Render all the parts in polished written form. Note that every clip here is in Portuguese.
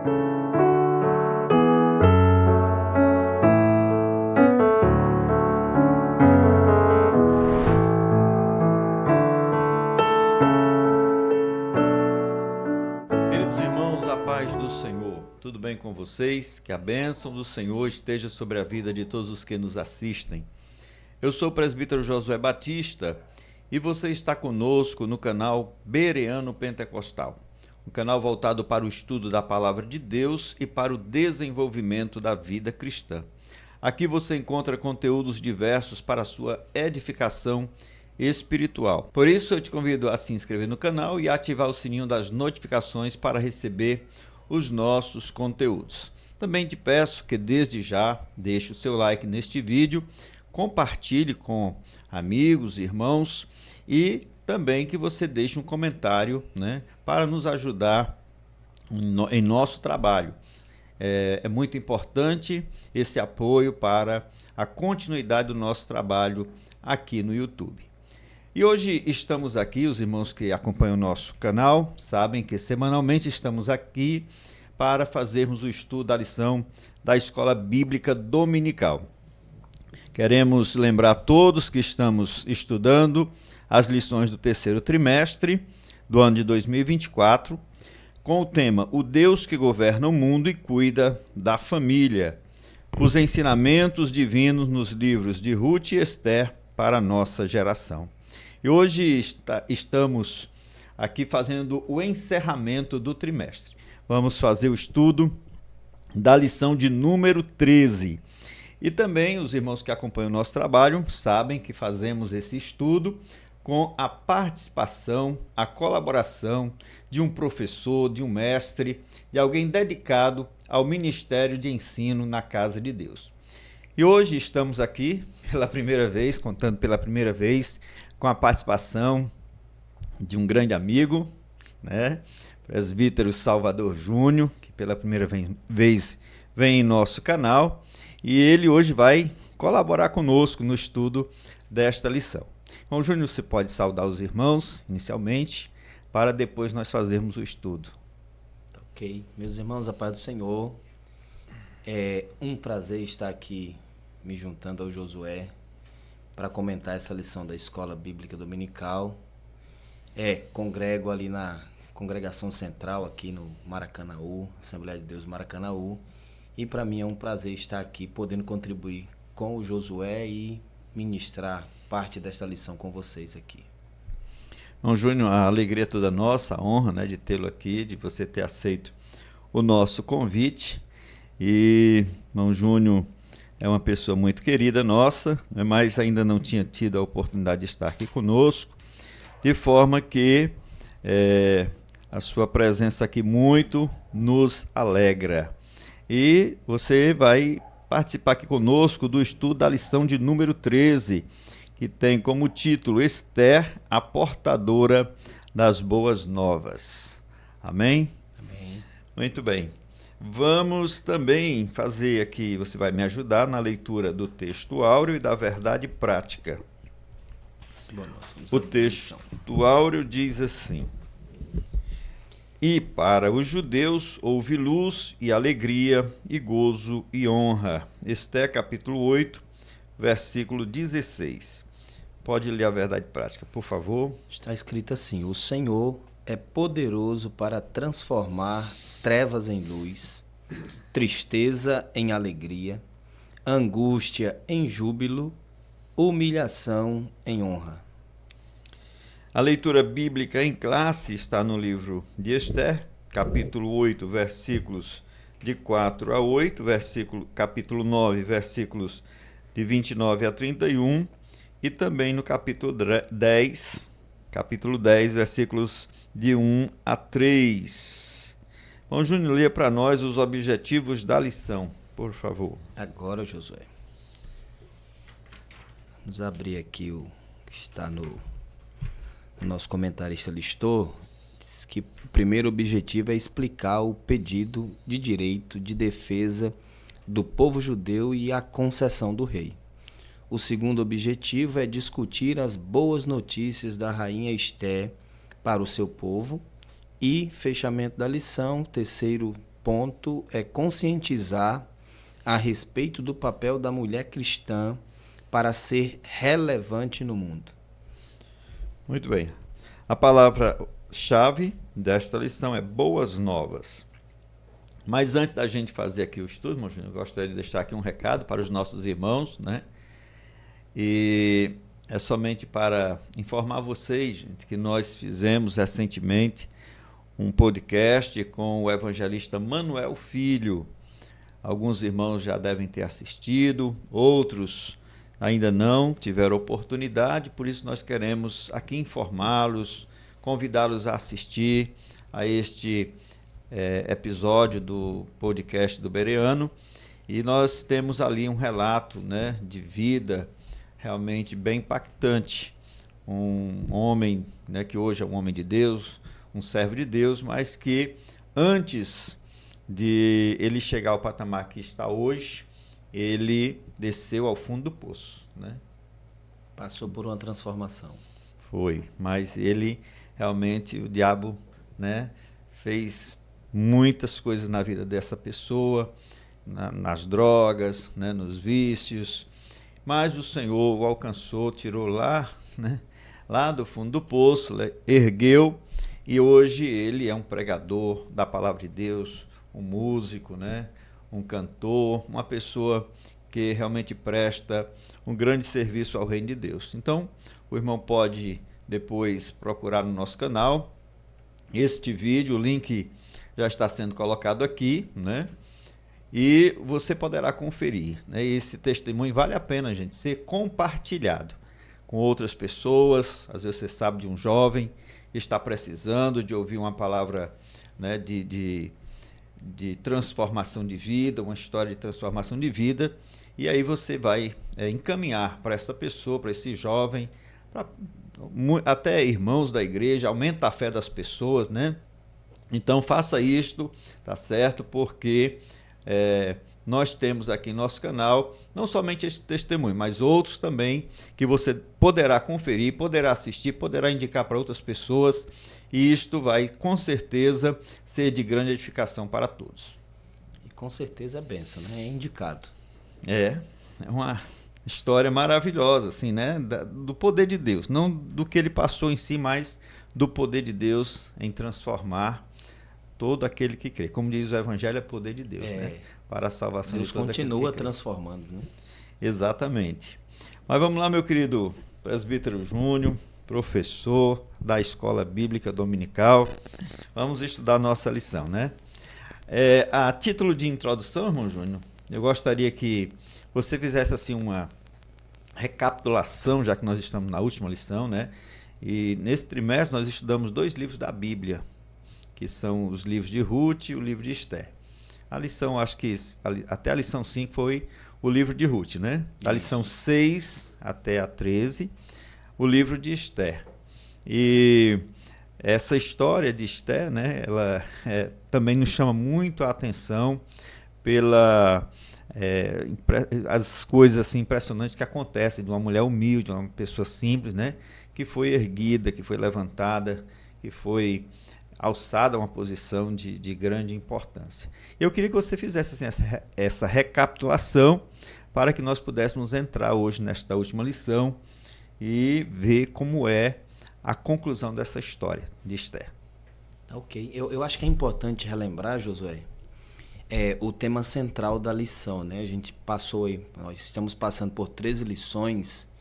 Queridos irmãos, a paz do Senhor, tudo bem com vocês? Que a bênção do Senhor esteja sobre a vida de todos os que nos assistem. Eu sou o presbítero Josué Batista e você está conosco no canal Bereano Pentecostal, um canal voltado para o estudo da Palavra de Deus e para o desenvolvimento da vida cristã. Aqui você encontra conteúdos diversos para a sua edificação espiritual. Por isso eu te convido a se inscrever no canal e ativar o sininho das notificações para receber os nossos conteúdos. Também te peço que desde já deixe o seu like neste vídeo, compartilhe com amigos, irmãos e também que você deixe um comentário, para nos ajudar em nosso trabalho. É muito importante esse apoio para a continuidade do nosso trabalho aqui no YouTube. E hoje estamos aqui, os irmãos que acompanham o nosso canal sabem que semanalmente estamos aqui para fazermos o estudo da lição da Escola Bíblica Dominical. Queremos lembrar a todos que estamos estudando as lições do terceiro trimestre do ano de 2024, com o tema O Deus que governa o mundo e cuida da família, os ensinamentos divinos nos livros de Ruth e Esther para a nossa geração. E hoje estamos aqui fazendo o encerramento do trimestre. Vamos fazer o estudo da lição de número 13. E também os irmãos que acompanham o nosso trabalho sabem que fazemos esse estudo com a participação, a colaboração de um professor, de um mestre, de alguém dedicado ao ministério de ensino na Casa de Deus. E hoje estamos aqui pela primeira vez, contando pela primeira vez, com a participação de um grande amigo, presbítero Salvador Júnior, que pela primeira vez vem em nosso canal, e ele hoje vai colaborar conosco no estudo desta lição. Então, Júnior, você pode saudar os irmãos inicialmente, para depois nós fazermos o estudo. Ok. Meus irmãos, a paz do Senhor. É um prazer estar aqui me juntando ao Josué para comentar essa lição da Escola Bíblica Dominical. Congrego ali na congregação central, aqui no Maracanaú, Assembleia de Deus Maracanaú. E para mim é um prazer estar aqui, podendo contribuir com o Josué e ministrar parte desta lição com vocês aqui. Irmão Júnior, a alegria é toda nossa, a honra de tê-lo aqui, de você ter aceito o nosso convite. E irmão Júnior é uma pessoa muito querida nossa, mas ainda não tinha tido a oportunidade de estar aqui conosco, de forma que a sua presença aqui muito nos alegra. E você vai participar aqui conosco do estudo da lição de número 13, que tem como título Esther, a portadora das boas novas. Amém? Amém. Muito bem. Vamos também fazer aqui, você vai me ajudar na leitura do texto áureo e da verdade prática. O texto áureo diz assim: E para os judeus houve luz e alegria e gozo e honra. Esther capítulo 8, versículo 16. Pode ler a verdade prática, por favor. Está escrito assim: O Senhor é poderoso para transformar trevas em luz, tristeza em alegria, angústia em júbilo, humilhação em honra. A leitura bíblica em classe está no livro de Esther, capítulo 8, versículos de 4 a 8, capítulo 9, versículos de 29 a 31, e também no capítulo 10, versículos de 1 a 3. Bom, Júnior, leia para nós os objetivos da lição, por favor. Agora, Josué. Vamos abrir aqui o que está no nosso comentarista listou. Diz que o primeiro objetivo é explicar o pedido de direito de defesa do povo judeu e a concessão do rei. O segundo objetivo é discutir as boas notícias da rainha Esther para o seu povo. E, fechamento da lição, terceiro ponto é conscientizar a respeito do papel da mulher cristã para ser relevante no mundo. Muito bem. A palavra-chave desta lição é boas novas. Mas antes da gente fazer aqui o estudo, irmão Júnior, eu gostaria de deixar aqui um recado para os nossos irmãos, né? E é somente para informar vocês, gente, que nós fizemos recentemente um podcast com o evangelista Manuel Filho. Alguns irmãos já devem ter assistido, outros ainda não tiveram oportunidade, por isso nós queremos aqui informá-los, convidá-los a assistir a este episódio do podcast do Bereano. E nós temos ali um relato, né, de vida realmente bem impactante. Um homem, né, que hoje é um homem de Deus, um servo de Deus, mas que antes de ele chegar ao patamar que está hoje, ele desceu ao fundo do poço, né? Passou por uma transformação. Foi, mas ele realmente, o diabo, né, fez muitas coisas na vida dessa pessoa, nas drogas, né, nos vícios, mas o Senhor o alcançou, tirou lá, né, lá do fundo do poço, ergueu, e hoje ele é um pregador da palavra de Deus, um músico, né, um cantor, uma pessoa que realmente presta um grande serviço ao reino de Deus. Então, o irmão pode depois procurar no nosso canal este vídeo, o link já está sendo colocado aqui, né? E você poderá conferir, né? Esse testemunho vale a pena, gente, ser compartilhado com outras pessoas. Às vezes você sabe de um jovem que está precisando de ouvir uma palavra, né, de transformação de vida, uma história de transformação de vida, e aí você vai encaminhar para essa pessoa, para esse jovem, até irmãos da igreja, aumenta a fé das pessoas, né? Então faça isto, tá certo? Porque nós temos aqui em nosso canal não somente esse testemunho, mas outros também que você poderá conferir, poderá assistir, poderá indicar para outras pessoas, e isto vai com certeza ser de grande edificação para todos. E com certeza é bênção, né? É indicado. É uma história maravilhosa, assim, né? Do poder de Deus, não do que ele passou em si, mas do poder de Deus em transformar todo aquele que crê. Como diz o Evangelho, é poder de Deus, né? Para a salvação Deus de todo aquele que crê. continua transformando, né? Exatamente. Mas vamos lá, meu querido presbítero Júnior, professor da Escola Bíblica Dominical. Vamos estudar a nossa lição, né? A título de introdução, irmão Júnior, eu gostaria que você fizesse assim uma recapitulação, já que nós estamos na última lição, né? E nesse trimestre nós estudamos 2 livros da Bíblia, que são os livros de Ruth e o livro de Esther. A lição, acho que até a lição 5 foi o livro de Ruth, né? Da lição 6 até a 13, o livro de Esther. E essa história de Esther, né, ela também nos chama muito a atenção pela as coisas assim impressionantes que acontecem de uma mulher humilde, uma pessoa simples, né, que foi erguida, que foi levantada, que foi alçada a uma posição de grande importância. Eu queria que você fizesse assim, essa recapitulação para que nós pudéssemos entrar hoje nesta última lição e ver como é a conclusão dessa história de Esther. Ok. Eu acho que é importante relembrar, Josué, o tema central da lição, né? A gente passou aí, nós estamos passando por 13 lições,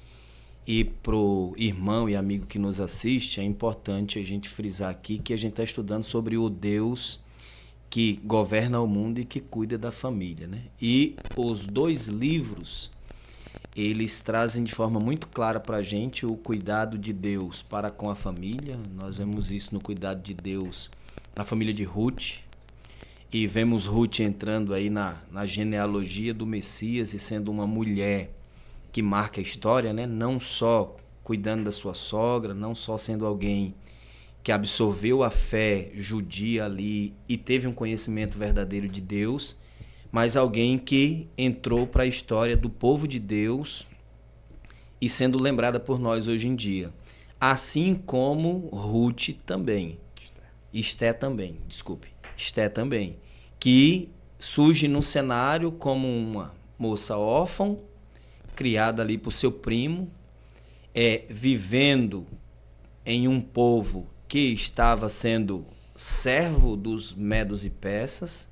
e para o irmão e amigo que nos assiste, é importante a gente frisar aqui que a gente está estudando sobre o Deus que governa o mundo e que cuida da família, né? E os 2 livros, eles trazem de forma muito clara para a gente o cuidado de Deus para com a família. Nós vemos isso no cuidado de Deus na família de Ruth, e vemos Ruth entrando aí na genealogia do Messias e sendo uma mulher que marca a história, né? Não só cuidando da sua sogra, não só sendo alguém que absorveu a fé judia ali e teve um conhecimento verdadeiro de Deus, mas alguém que entrou para a história do povo de Deus e sendo lembrada por nós hoje em dia. Assim como Ruth também. Esther também, que surge no cenário como uma moça órfã, criada ali por seu primo, vivendo em um povo que estava sendo servo dos medos e persas.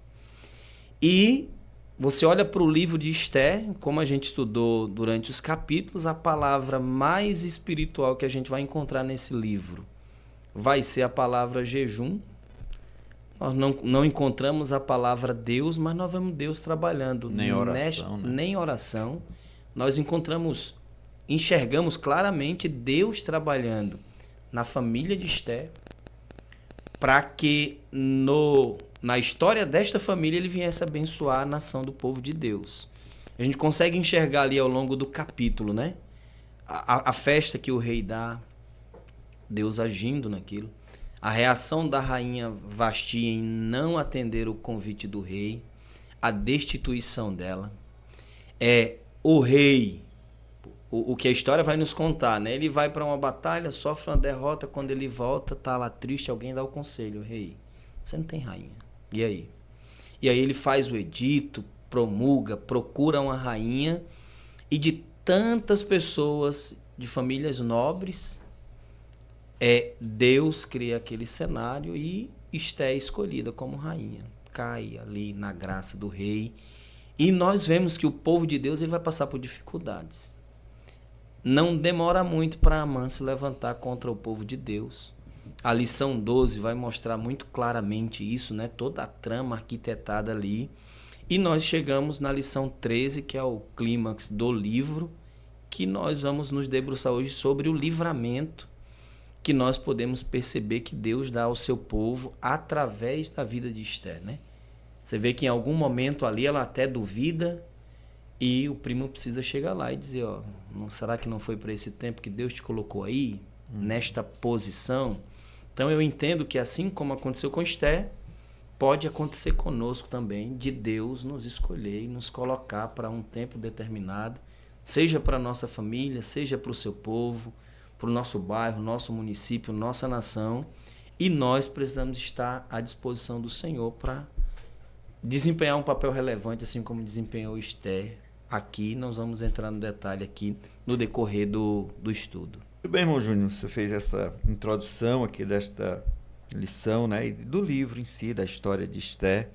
E você olha para o livro de Esther, como a gente estudou durante os capítulos, a palavra mais espiritual que a gente vai encontrar nesse livro vai ser a palavra jejum. Nós não encontramos a palavra Deus, mas nós vemos Deus trabalhando. Nem oração, né? Nem oração. Nós enxergamos claramente Deus trabalhando na família de Esther, para que na história desta família ele viesse abençoar a nação do povo de Deus. A gente consegue enxergar ali ao longo do capítulo, né? A festa que o rei dá, Deus agindo naquilo. A reação da rainha Vasti em não atender o convite do rei, a destituição dela. O rei, o que a história vai nos contar, né? Ele vai para uma batalha, sofre uma derrota, quando ele volta, tá lá triste, alguém dá o conselho: rei, você não tem rainha. E aí? E aí ele faz o edito, promulga, procura uma rainha, e de tantas pessoas de famílias nobres, Deus cria aquele cenário e Esté é escolhida como rainha. Cai ali na graça do rei. E nós vemos que o povo de Deus ele vai passar por dificuldades. Não demora muito para Amã se levantar contra o povo de Deus. A lição 12 vai mostrar muito claramente isso, né? Toda a trama arquitetada ali. E nós chegamos na lição 13, que é o clímax do livro, que nós vamos nos debruçar hoje sobre o livramento que nós podemos perceber que Deus dá ao seu povo através da vida de Esther, né? Você vê que em algum momento ali ela até duvida e o primo precisa chegar lá e dizer: será que não foi para esse tempo que Deus te colocou aí, nesta posição? Então eu entendo que assim como aconteceu com Esther, pode acontecer conosco também, de Deus nos escolher e nos colocar para um tempo determinado, seja para a nossa família, seja para o seu povo, para o nosso bairro, nosso município, nossa nação, e nós precisamos estar à disposição do Senhor para desempenhar um papel relevante, assim como desempenhou Esther. Aqui nós vamos entrar no detalhe aqui no decorrer do estudo. Muito bem, irmão Júnior, você fez essa introdução aqui desta lição, né, e do livro em si, da história de Esther,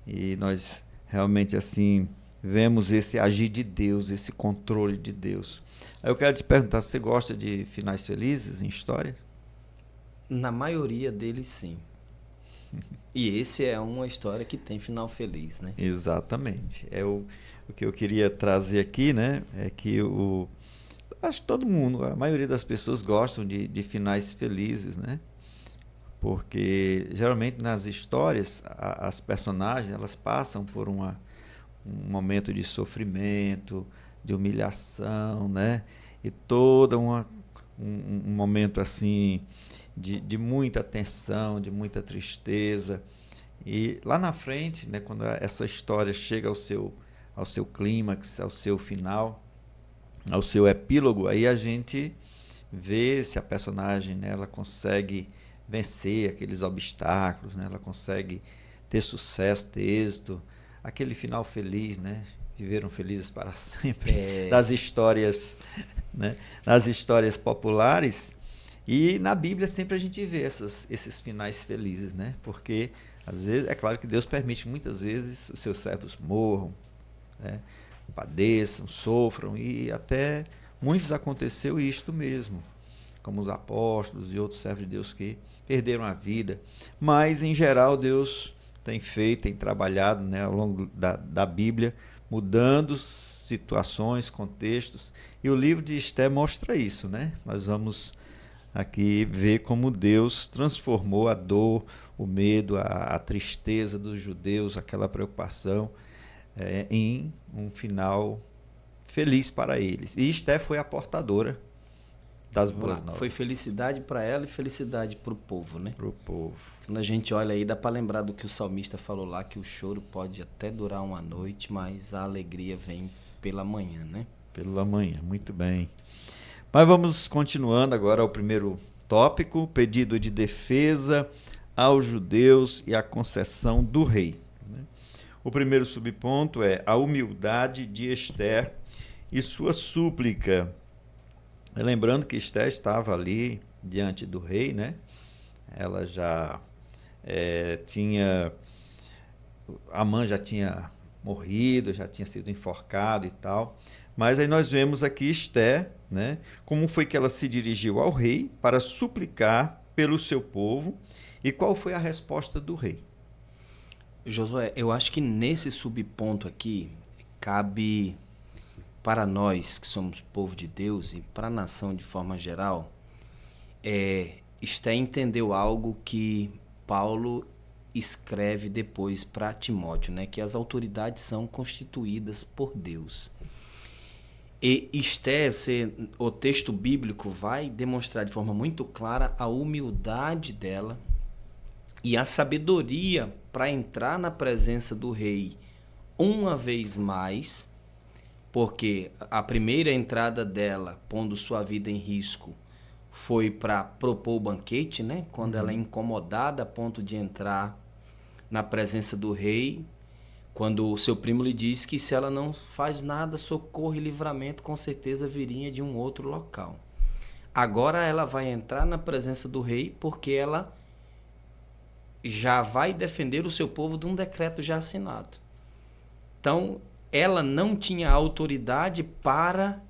e nós realmente assim vemos esse agir de Deus, esse controle de Deus. Aí eu quero te perguntar, você gosta de finais felizes em histórias? Na maioria deles, sim. E esse é uma história que tem final feliz, né? Exatamente. O que eu queria trazer aqui, né, é que acho que todo mundo, a maioria das pessoas gostam de finais felizes, né? Porque geralmente nas histórias as personagens elas passam por um momento de sofrimento, de humilhação, né? E todo um momento assim de muita tensão, de muita tristeza. E lá na frente, né, quando essa história chega ao seu clímax, ao seu final, ao seu epílogo, aí a gente vê se a personagem, né, ela consegue vencer aqueles obstáculos, né, ela consegue ter sucesso, ter êxito, aquele final feliz, né? Viveram felizes para sempre, das histórias, né? Das histórias populares. E na Bíblia sempre a gente vê esses finais felizes, né? Porque às vezes, é claro que Deus permite muitas vezes os seus servos morram, né? Padeçam, sofram, e até muitos aconteceu isto mesmo, como os apóstolos e outros servos de Deus que perderam a vida. Mas em geral Deus tem trabalhado, né, ao longo da Bíblia, mudando situações, contextos, e o livro de Esther mostra isso, né? Nós vamos aqui ver como Deus transformou a dor, o medo, a tristeza dos judeus, aquela preocupação, em um final feliz para eles. E Esther foi a portadora das boas novas. Foi felicidade para ela e felicidade para o povo, né? Para o povo. Quando a gente olha aí, dá para lembrar do que o salmista falou lá, que o choro pode até durar uma noite, mas a alegria vem pela manhã, né? Pela manhã, muito bem. Mas vamos continuando agora ao primeiro tópico, pedido de defesa aos judeus e a concessão do rei. O primeiro subponto é a humildade de Esther e sua súplica. Lembrando que Esther estava ali diante do rei, né? Ela já tinha... Amã já tinha morrido, já tinha sido enforcado e tal. Mas aí nós vemos aqui Esther, né? Como foi que ela se dirigiu ao rei para suplicar pelo seu povo e qual foi a resposta do rei? Josué, eu acho que nesse subponto aqui cabe para nós que somos povo de Deus e para a nação de forma geral, Esther entendeu algo que Paulo escreve depois para Timóteo, né? Que as autoridades são constituídas por Deus. E Esther, o texto bíblico vai demonstrar de forma muito clara a humildade dela e a sabedoria para entrar na presença do rei uma vez mais, porque a primeira entrada dela, pondo sua vida em risco, foi para propor o banquete, né? Quando ela é incomodada a ponto de entrar na presença do rei, quando o seu primo lhe diz que se ela não faz nada, socorro e livramento com certeza viria de um outro local. Agora ela vai entrar na presença do rei porque ela já vai defender o seu povo de um decreto já assinado. Então, ela não tinha autoridade para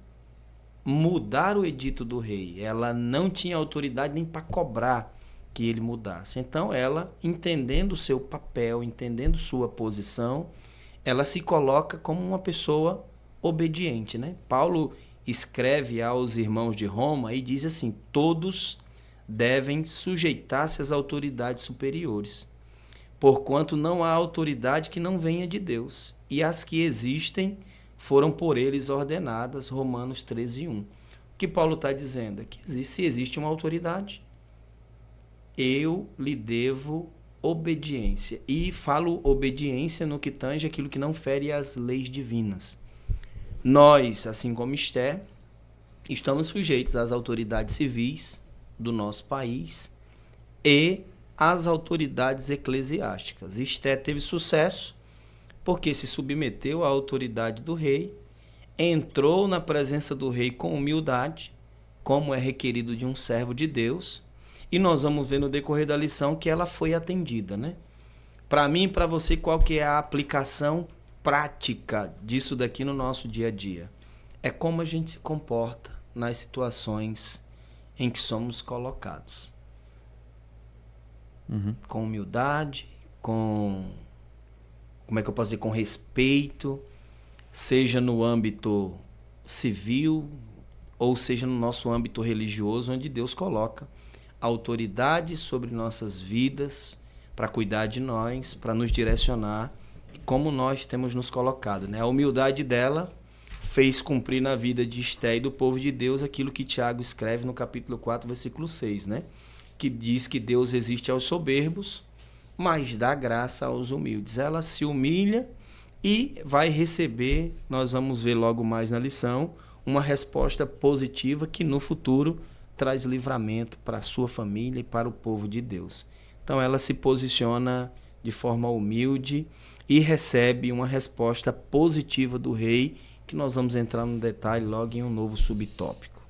mudar o edito do rei. Ela não tinha autoridade nem para cobrar que ele mudasse. Então, ela, entendendo o seu papel, entendendo sua posição, ela se coloca como uma pessoa obediente, né? Paulo escreve aos irmãos de Roma e diz assim: todos devem sujeitar-se às autoridades superiores, porquanto não há autoridade que não venha de Deus, e as que existem foram por eles ordenadas, Romanos 13:1. O que Paulo está dizendo é que se existe uma autoridade, eu lhe devo obediência. E falo obediência no que tange aquilo que não fere as leis divinas. Nós, assim como Esther, estamos sujeitos às autoridades civis do nosso país e às autoridades eclesiásticas. Esther teve sucesso porque se submeteu à autoridade do rei, entrou na presença do rei com humildade, como é requerido de um servo de Deus, e nós vamos ver no decorrer da lição que ela foi atendida, né? Para mim e para você, qual que é a aplicação prática disso daqui no nosso dia a dia? É como a gente se comporta nas situações em que somos colocados. Com humildade, como é que eu posso dizer, com respeito, seja no âmbito civil ou seja no nosso âmbito religioso, onde Deus coloca autoridade sobre nossas vidas para cuidar de nós, para nos direcionar, como nós temos nos colocado, né? A humildade dela fez cumprir na vida de Esther e do povo de Deus aquilo que Tiago escreve no capítulo 4, versículo 6, né? Que diz que Deus resiste aos soberbos, mas dá graça aos humildes. Ela se humilha e vai receber, nós vamos ver logo mais na lição, uma resposta positiva que no futuro traz livramento para a sua família e para o povo de Deus. Então ela se posiciona de forma humilde e recebe uma resposta positiva do rei, que nós vamos entrar no detalhe logo em um novo subtópico.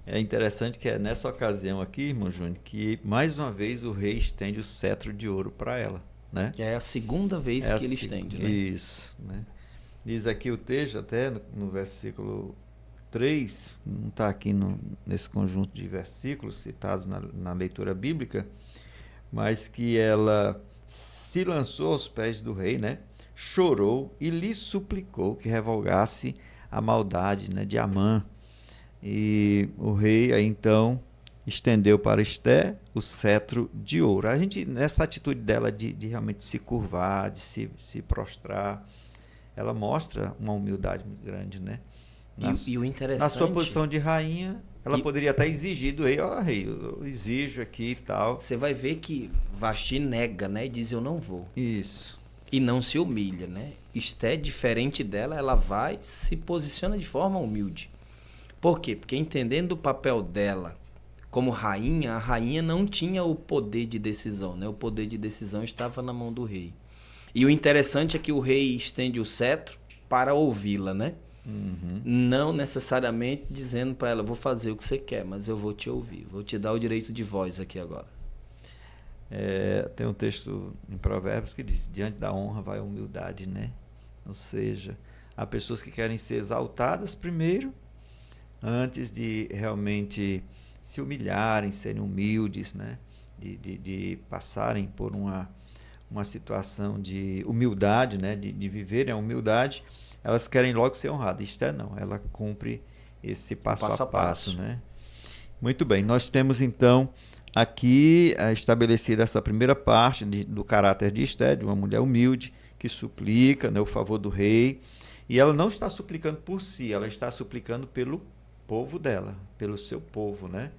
É interessante que é nessa ocasião aqui, irmão Júnior, que mais uma vez o rei estende o cetro de ouro para ela, né? É a segunda vez que ele estende, né? Isso, né? Diz aqui o texto, até no versículo 3, não está aqui nesse conjunto de versículos citados na leitura bíblica, mas que ela se lançou aos pés do rei, né? Chorou e lhe suplicou que revogasse a maldade, né, de Amã. E o rei aí então estendeu para Esther o cetro de ouro. A gente, nessa atitude dela de realmente se curvar, de se prostrar, ela mostra uma humildade muito grande, né? E o interessante... Na sua posição de rainha, ela poderia até exigir do rei: rei, eu exijo aqui e tal. Você vai ver que Vasti nega, né? E diz: eu não vou. Isso. E não se humilha, né? Esther, diferente dela, ela vai, se posiciona de forma humilde. Por quê? Porque entendendo o papel dela como rainha, a rainha não tinha o poder de decisão, né? O poder de decisão estava na mão do rei. E o interessante é que o rei estende o cetro para ouvi-la, né? Não necessariamente dizendo para ela, vou fazer o que você quer, mas eu vou te ouvir, vou te dar o direito de voz aqui agora. Tem um texto em Provérbios que diz, diante da honra vai a humildade, né? Ou seja, há pessoas que querem ser exaltadas primeiro, antes de realmente se humilharem, serem humildes, né? De passarem por uma situação de humildade, né? De viverem a humildade, elas querem logo ser honradas. Esther não, ela cumpre esse passo a passo, né? Muito bem, nós temos então aqui estabelecida essa primeira parte do caráter de Esther, de uma mulher humilde, que suplica, né, o favor do rei, e ela não está suplicando por si, ela está suplicando pelo povo dela, pelo seu povo, né?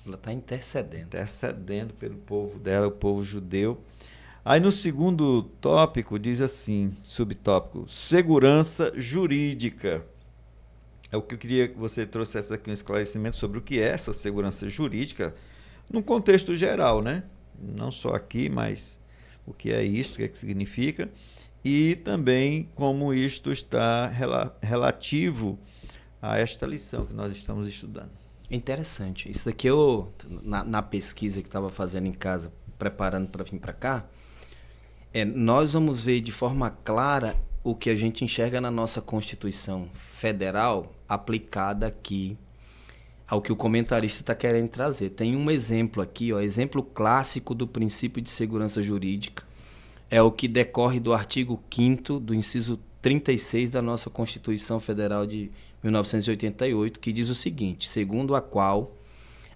Ela está intercedendo. Intercedendo pelo povo dela, o povo judeu. Aí no segundo tópico diz assim, subtópico, segurança jurídica. É o que eu queria que você trouxesse aqui um esclarecimento sobre o que é essa segurança jurídica, num contexto geral, né? Não só aqui, mas o que é isso, o que é que significa, e também como isto está relativo a esta lição que nós estamos estudando. Interessante. Isso daqui na pesquisa que estava fazendo em casa, preparando para vir para cá, nós vamos ver de forma clara o que a gente enxerga na nossa Constituição Federal aplicada aqui ao que o comentarista está querendo trazer. Tem um exemplo aqui, exemplo clássico do princípio de segurança jurídica. É o que decorre do artigo 5º do inciso 36 da nossa Constituição Federal de 1988, que diz o seguinte, segundo a qual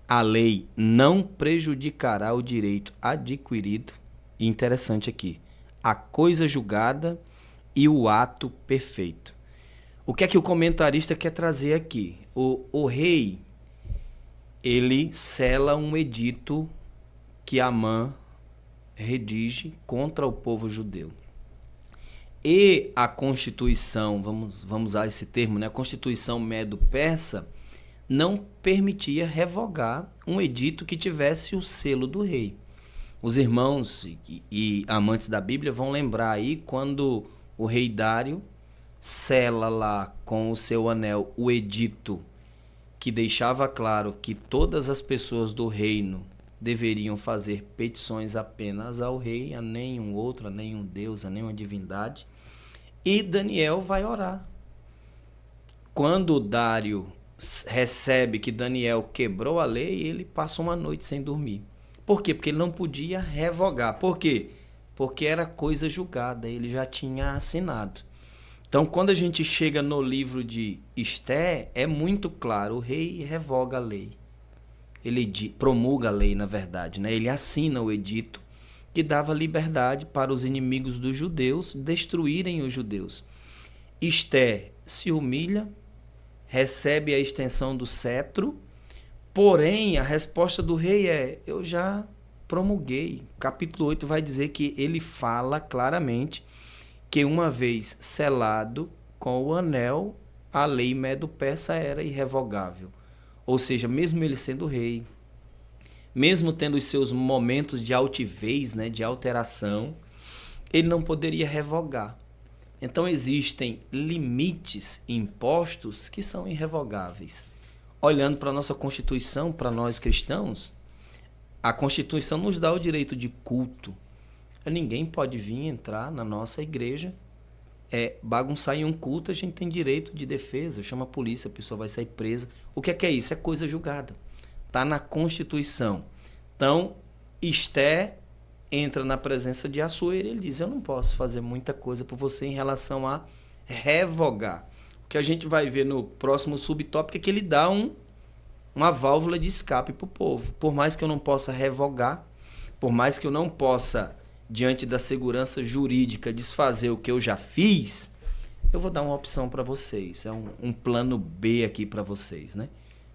a lei não prejudicará o direito adquirido, e interessante aqui, a coisa julgada e o ato perfeito. O que é que o comentarista quer trazer aqui? O rei, ele sela um edito que Amã redige contra o povo judeu. E a Constituição, vamos usar esse termo, né? A Constituição Medo-Persa não permitia revogar um edito que tivesse o selo do rei. Os irmãos e amantes da Bíblia vão lembrar aí quando o rei Dário sela lá com o seu anel o edito que deixava claro que todas as pessoas do reino deveriam fazer petições apenas ao rei, a nenhum outro, a nenhum deus, a nenhuma divindade. E Daniel vai orar. Quando Dário recebe que Daniel quebrou a lei, ele passa uma noite sem dormir. Por quê? Porque ele não podia revogar. Por quê? Porque era coisa julgada, ele já tinha assinado. Então, quando a gente chega no livro de Esther, é muito claro, o rei revoga a lei. Ele promulga a lei, na verdade, né? Ele assina o edito que dava liberdade para os inimigos dos judeus destruírem os judeus. Esther se humilha, recebe a extensão do cetro, porém a resposta do rei é, eu já promulguei. Capítulo 8 vai dizer que ele fala claramente que uma vez selado com o anel, a lei medo-persa era irrevogável. Ou seja, mesmo ele sendo rei, mesmo tendo os seus momentos de altivez, né, de alteração, ele não poderia revogar. Então existem limites impostos que são irrevogáveis. Olhando para a nossa Constituição, para nós cristãos, a Constituição nos dá o direito de culto. Ninguém pode vir entrar na nossa igreja, bagunçar em um culto, a gente tem direito de defesa, chama a polícia, a pessoa vai sair presa. O que é isso? É coisa julgada. Está na Constituição. Então, Esther entra na presença de Assuero e ele diz, eu não posso fazer muita coisa por você em relação a revogar. O que a gente vai ver no próximo subtópico é que ele dá uma válvula de escape para o povo. Por mais que eu não possa revogar, por mais que eu não possa, diante da segurança jurídica, desfazer o que eu já fiz, eu vou dar uma opção para vocês. É um plano B aqui para vocês, né?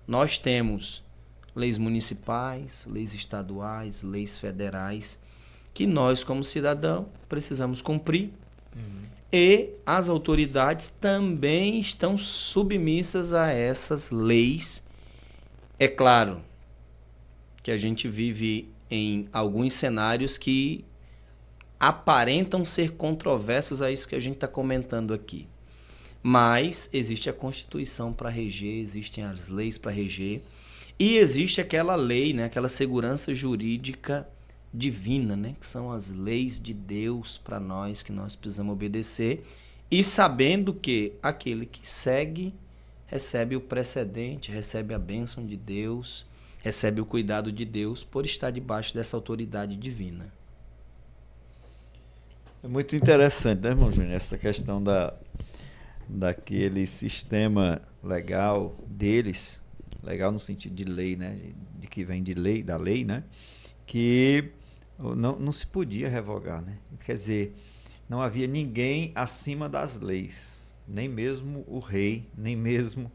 Nós temos leis municipais, leis estaduais, leis federais, que nós, como cidadão, precisamos cumprir. E as autoridades também estão submissas a essas leis. É claro que a gente vive em alguns cenários que aparentam ser controversos a isso que a gente está comentando aqui. Mas existe a Constituição para reger, existem as leis para reger, e existe aquela lei, né, aquela segurança jurídica divina, né, que são as leis de Deus para nós, que nós precisamos obedecer, e sabendo que aquele que segue recebe o precedente, recebe a bênção de Deus, recebe o cuidado de Deus por estar debaixo dessa autoridade divina. É muito interessante, né, irmão Júnior, essa questão daquele sistema legal deles, legal no sentido de lei, né, de que vem de lei, da lei, né, que não se podia revogar, né, quer dizer, não havia ninguém acima das leis, nem mesmo o rei, nem mesmo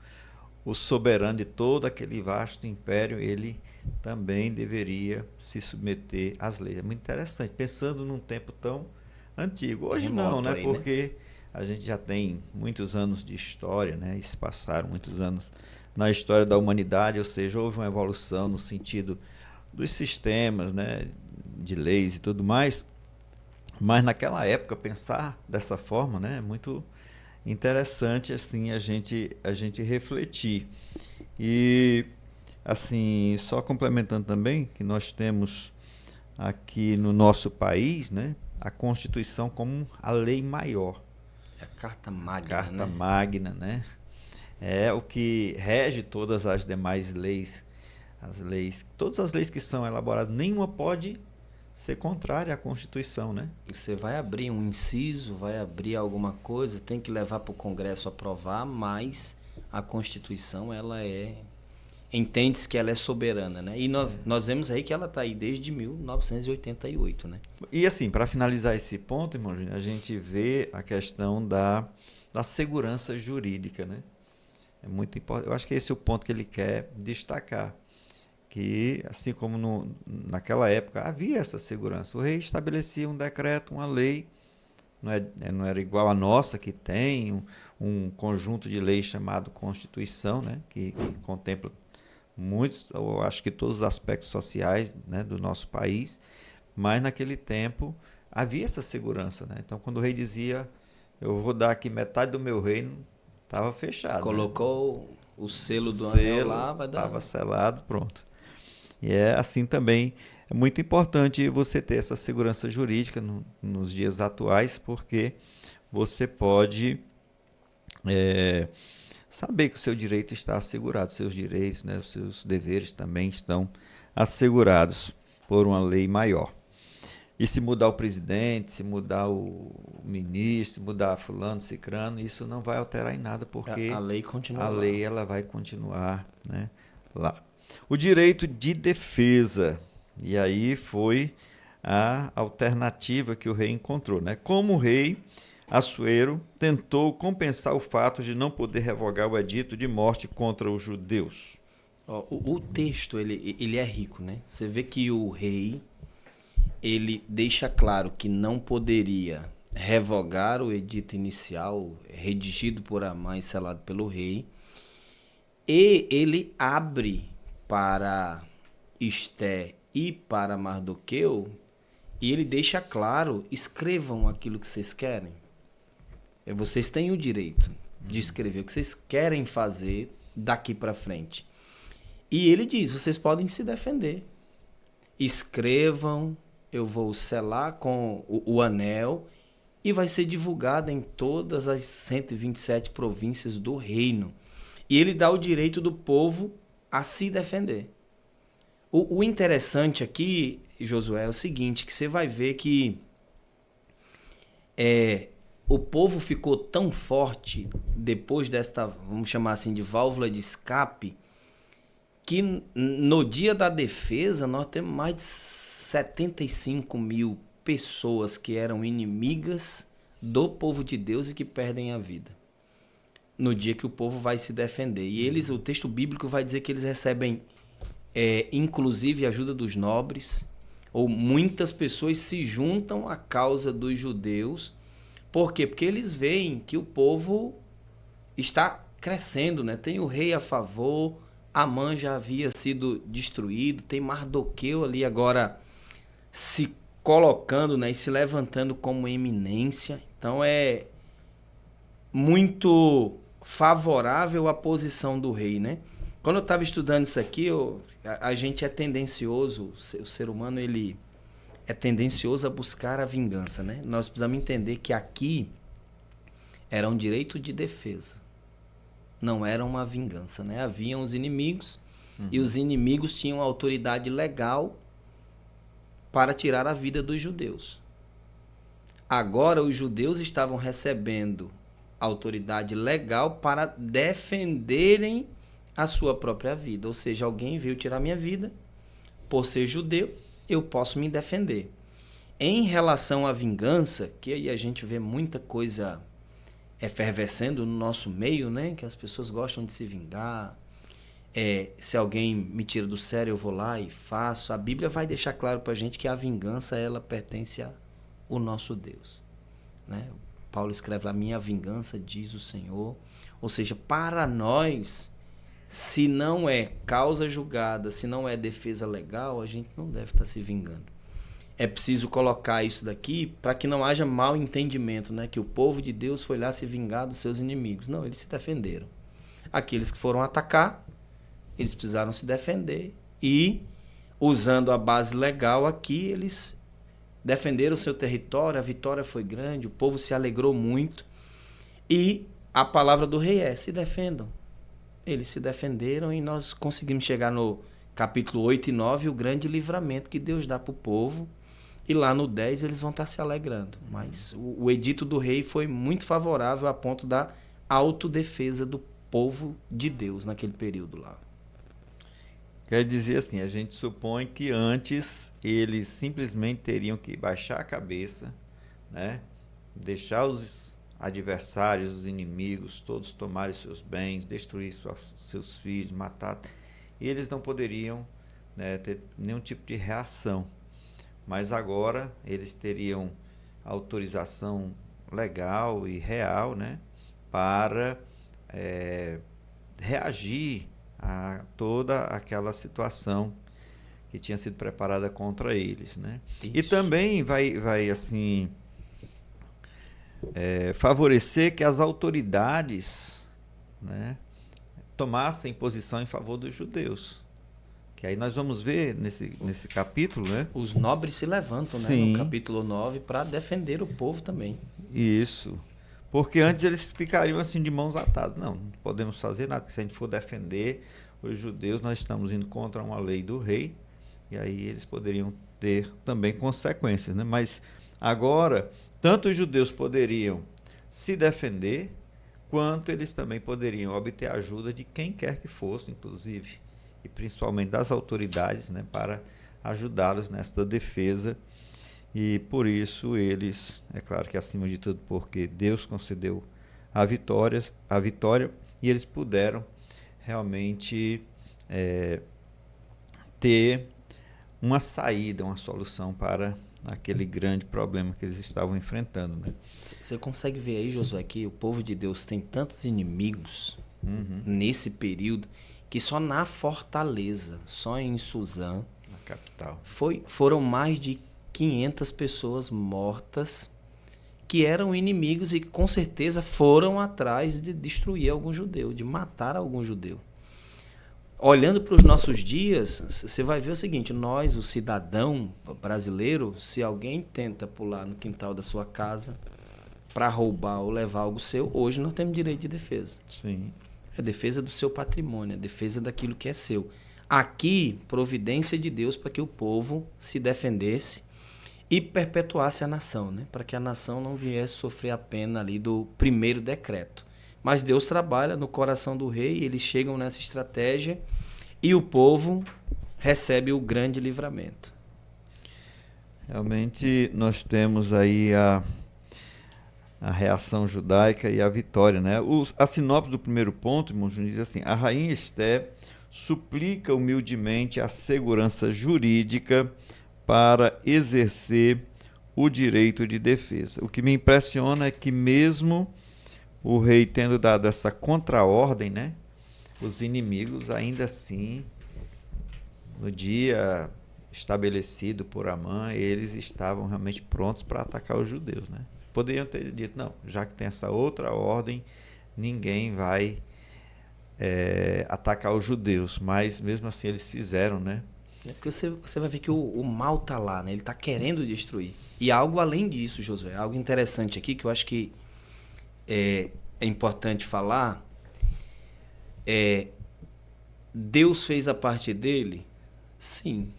o soberano de todo aquele vasto império, ele também deveria se submeter às leis. É muito interessante, pensando num tempo tão antigo. Hoje não, né? Porque a gente já tem muitos anos de história, né? E se passaram muitos anos na história da humanidade, ou seja, houve uma evolução no sentido dos sistemas, né? De leis e tudo mais. Mas naquela época, pensar dessa forma, né? É muito interessante assim a gente refletir. E assim, só complementando também que nós temos aqui no nosso país, né, a Constituição como a lei maior. É a Carta Magna, Carta né? Magna, né? É o que rege todas as demais leis, todas as leis que são elaboradas, nenhuma pode ser contrária à Constituição, né? Você vai abrir um inciso, vai abrir alguma coisa, tem que levar para o Congresso aprovar, mas a Constituição, ela entende-se que ela é soberana, né? E nós vemos aí que ela está aí desde 1988, né? E assim, para finalizar esse ponto, irmão Júnior, a gente vê a questão da segurança jurídica, né? É muito importante. Eu acho que esse é o ponto que ele quer destacar. Que, assim como naquela época havia essa segurança. O rei estabelecia um decreto, uma lei, não era igual a nossa, que tem um conjunto de leis chamado Constituição, né, que contempla muitos, eu acho que todos os aspectos sociais, né, do nosso país, mas naquele tempo havia essa segurança. Né? Então, quando o rei dizia, eu vou dar aqui metade do meu reino, estava fechado. Colocou, né? O selo do anel lá, vai dar. Estava selado, pronto. E é assim também, é muito importante você ter essa segurança jurídica nos dias atuais, porque você pode saber que o seu direito está assegurado, seus direitos, né, os seus deveres também estão assegurados por uma lei maior. E se mudar o presidente, se mudar o ministro, se mudar fulano, cicrano, isso não vai alterar em nada, porque a lei continua a lei ela vai continuar, né, lá. O direito de defesa, e aí foi a alternativa que o rei encontrou, né? Como o rei Assuero tentou compensar o fato de não poder revogar o edito de morte contra os judeus. O texto ele é rico, né? Você vê que o rei ele deixa claro que não poderia revogar o edito inicial redigido por Amã e selado pelo rei, e ele abre para Esté e para Mardoqueu, e ele deixa claro, escrevam aquilo que vocês querem. Vocês têm o direito de escrever o que vocês querem fazer daqui para frente. E ele diz, vocês podem se defender. Escrevam, eu vou selar com o anel, e vai ser divulgado em todas as 127 províncias do reino. E ele dá o direito do povo a se defender. O interessante aqui, Josué, é o seguinte, que você vai ver que o povo ficou tão forte depois desta, vamos chamar assim, de válvula de escape, que no dia da defesa nós temos mais de 75 mil pessoas que eram inimigas do povo de Deus e que perdem a vida no dia que o povo vai se defender. E eles, o texto bíblico vai dizer que eles recebem inclusive a ajuda dos nobres, ou muitas pessoas se juntam à causa dos judeus. Por quê? Porque eles veem que o povo está crescendo, né? Tem o rei a favor, Amã já havia sido destruído, tem Mardoqueu ali agora se colocando, né, e se levantando como eminência. Então é muito favorável à posição do rei, né? Quando eu estava estudando isso aqui, a gente é tendencioso, o ser humano ele é tendencioso a buscar a vingança, né? Nós precisamos entender que aqui era um direito de defesa, não era uma vingança, né? Haviam os inimigos e os inimigos tinham autoridade legal para tirar a vida dos judeus. Agora os judeus estavam recebendo autoridade legal para defenderem a sua própria vida. Ou seja, alguém veio tirar minha vida, por ser judeu, eu posso me defender. Em relação à vingança, que aí a gente vê muita coisa efervescendo no nosso meio, né? Que as pessoas gostam de se vingar. Se alguém me tira do sério, eu vou lá e faço. A Bíblia vai deixar claro para a gente que a vingança, ela pertence ao nosso Deus, né? Paulo escreve lá, minha vingança, diz o Senhor. Ou seja, para nós, se não é causa julgada, se não é defesa legal, a gente não deve estar se vingando. É preciso colocar isso daqui para que não haja mal entendimento, né? Que o povo de Deus foi lá se vingar dos seus inimigos. Não, eles se defenderam. Aqueles que foram atacar, eles precisaram se defender e, usando a base legal aqui, eles defenderam o seu território, a vitória foi grande, o povo se alegrou muito. E a palavra do rei é, se defendam. Eles se defenderam e nós conseguimos chegar no capítulo 8 e 9, o grande livramento que Deus dá para o povo. E lá no 10 eles vão estar se alegrando. Mas o edito do rei foi muito favorável a ponto da autodefesa do povo de Deus naquele período lá. Quer dizer assim, a gente supõe que antes eles simplesmente teriam que baixar a cabeça, né? Deixar os adversários, os inimigos, todos tomarem seus bens, destruir seus filhos, matar. E eles não poderiam, né, ter nenhum tipo de reação. Mas agora eles teriam autorização legal e real, né, para reagir a toda aquela situação que tinha sido preparada contra eles, né? E também vai assim favorecer que as autoridades, né, tomassem posição em favor dos judeus. Que aí nós vamos ver nesse capítulo, né? Os nobres se levantam, né, no capítulo 9 para defender o povo também. Isso. Porque antes eles ficariam assim de mãos atadas. Não podemos fazer nada, porque se a gente for defender os judeus, nós estamos indo contra uma lei do rei, e aí eles poderiam ter também consequências, né? Mas agora, tanto os judeus poderiam se defender, quanto eles também poderiam obter a ajuda de quem quer que fosse, inclusive, e principalmente das autoridades, né, para ajudá-los nesta defesa. E por isso eles, é claro que acima de tudo, porque Deus concedeu a vitória, e eles puderam realmente ter uma saída, uma solução para aquele grande problema que eles estavam enfrentando, né? Você consegue ver aí, Josué, que o povo de Deus tem tantos inimigos nesse período, que só na Fortaleza, só em Suzã, na capital, foram mais de 500 pessoas mortas que eram inimigos e com certeza foram atrás de destruir algum judeu, de matar algum judeu. Olhando para os nossos dias, você vai ver o seguinte, nós, o cidadão brasileiro, se alguém tenta pular no quintal da sua casa para roubar ou levar algo seu, hoje nós temos direito de defesa. Sim. É a defesa do seu patrimônio, a defesa daquilo que é seu. Aqui, providência de Deus para que o povo se defendesse e perpetuasse a nação, né? Para que a nação não viesse sofrer a pena ali do primeiro decreto. Mas Deus trabalha no coração do rei, eles chegam nessa estratégia e o povo recebe o grande livramento. Realmente nós temos aí a reação judaica e a vitória, né? A sinopse do primeiro ponto, irmão Júnior, diz assim: a rainha Esté suplica humildemente a segurança jurídica para exercer o direito de defesa. O que me impressiona é que mesmo o rei tendo dado essa contraordem, né, os inimigos ainda assim, no dia estabelecido por Amã, eles estavam realmente prontos para atacar os judeus, né? Poderiam ter dito, não, já que tem essa outra ordem, ninguém vai atacar os judeus, mas mesmo assim eles fizeram, né? Porque você vai ver que o mal tá lá, né? Ele tá querendo destruir. E algo além disso, Josué, algo interessante aqui que eu acho que é importante falar, Deus fez a parte dele? Sim.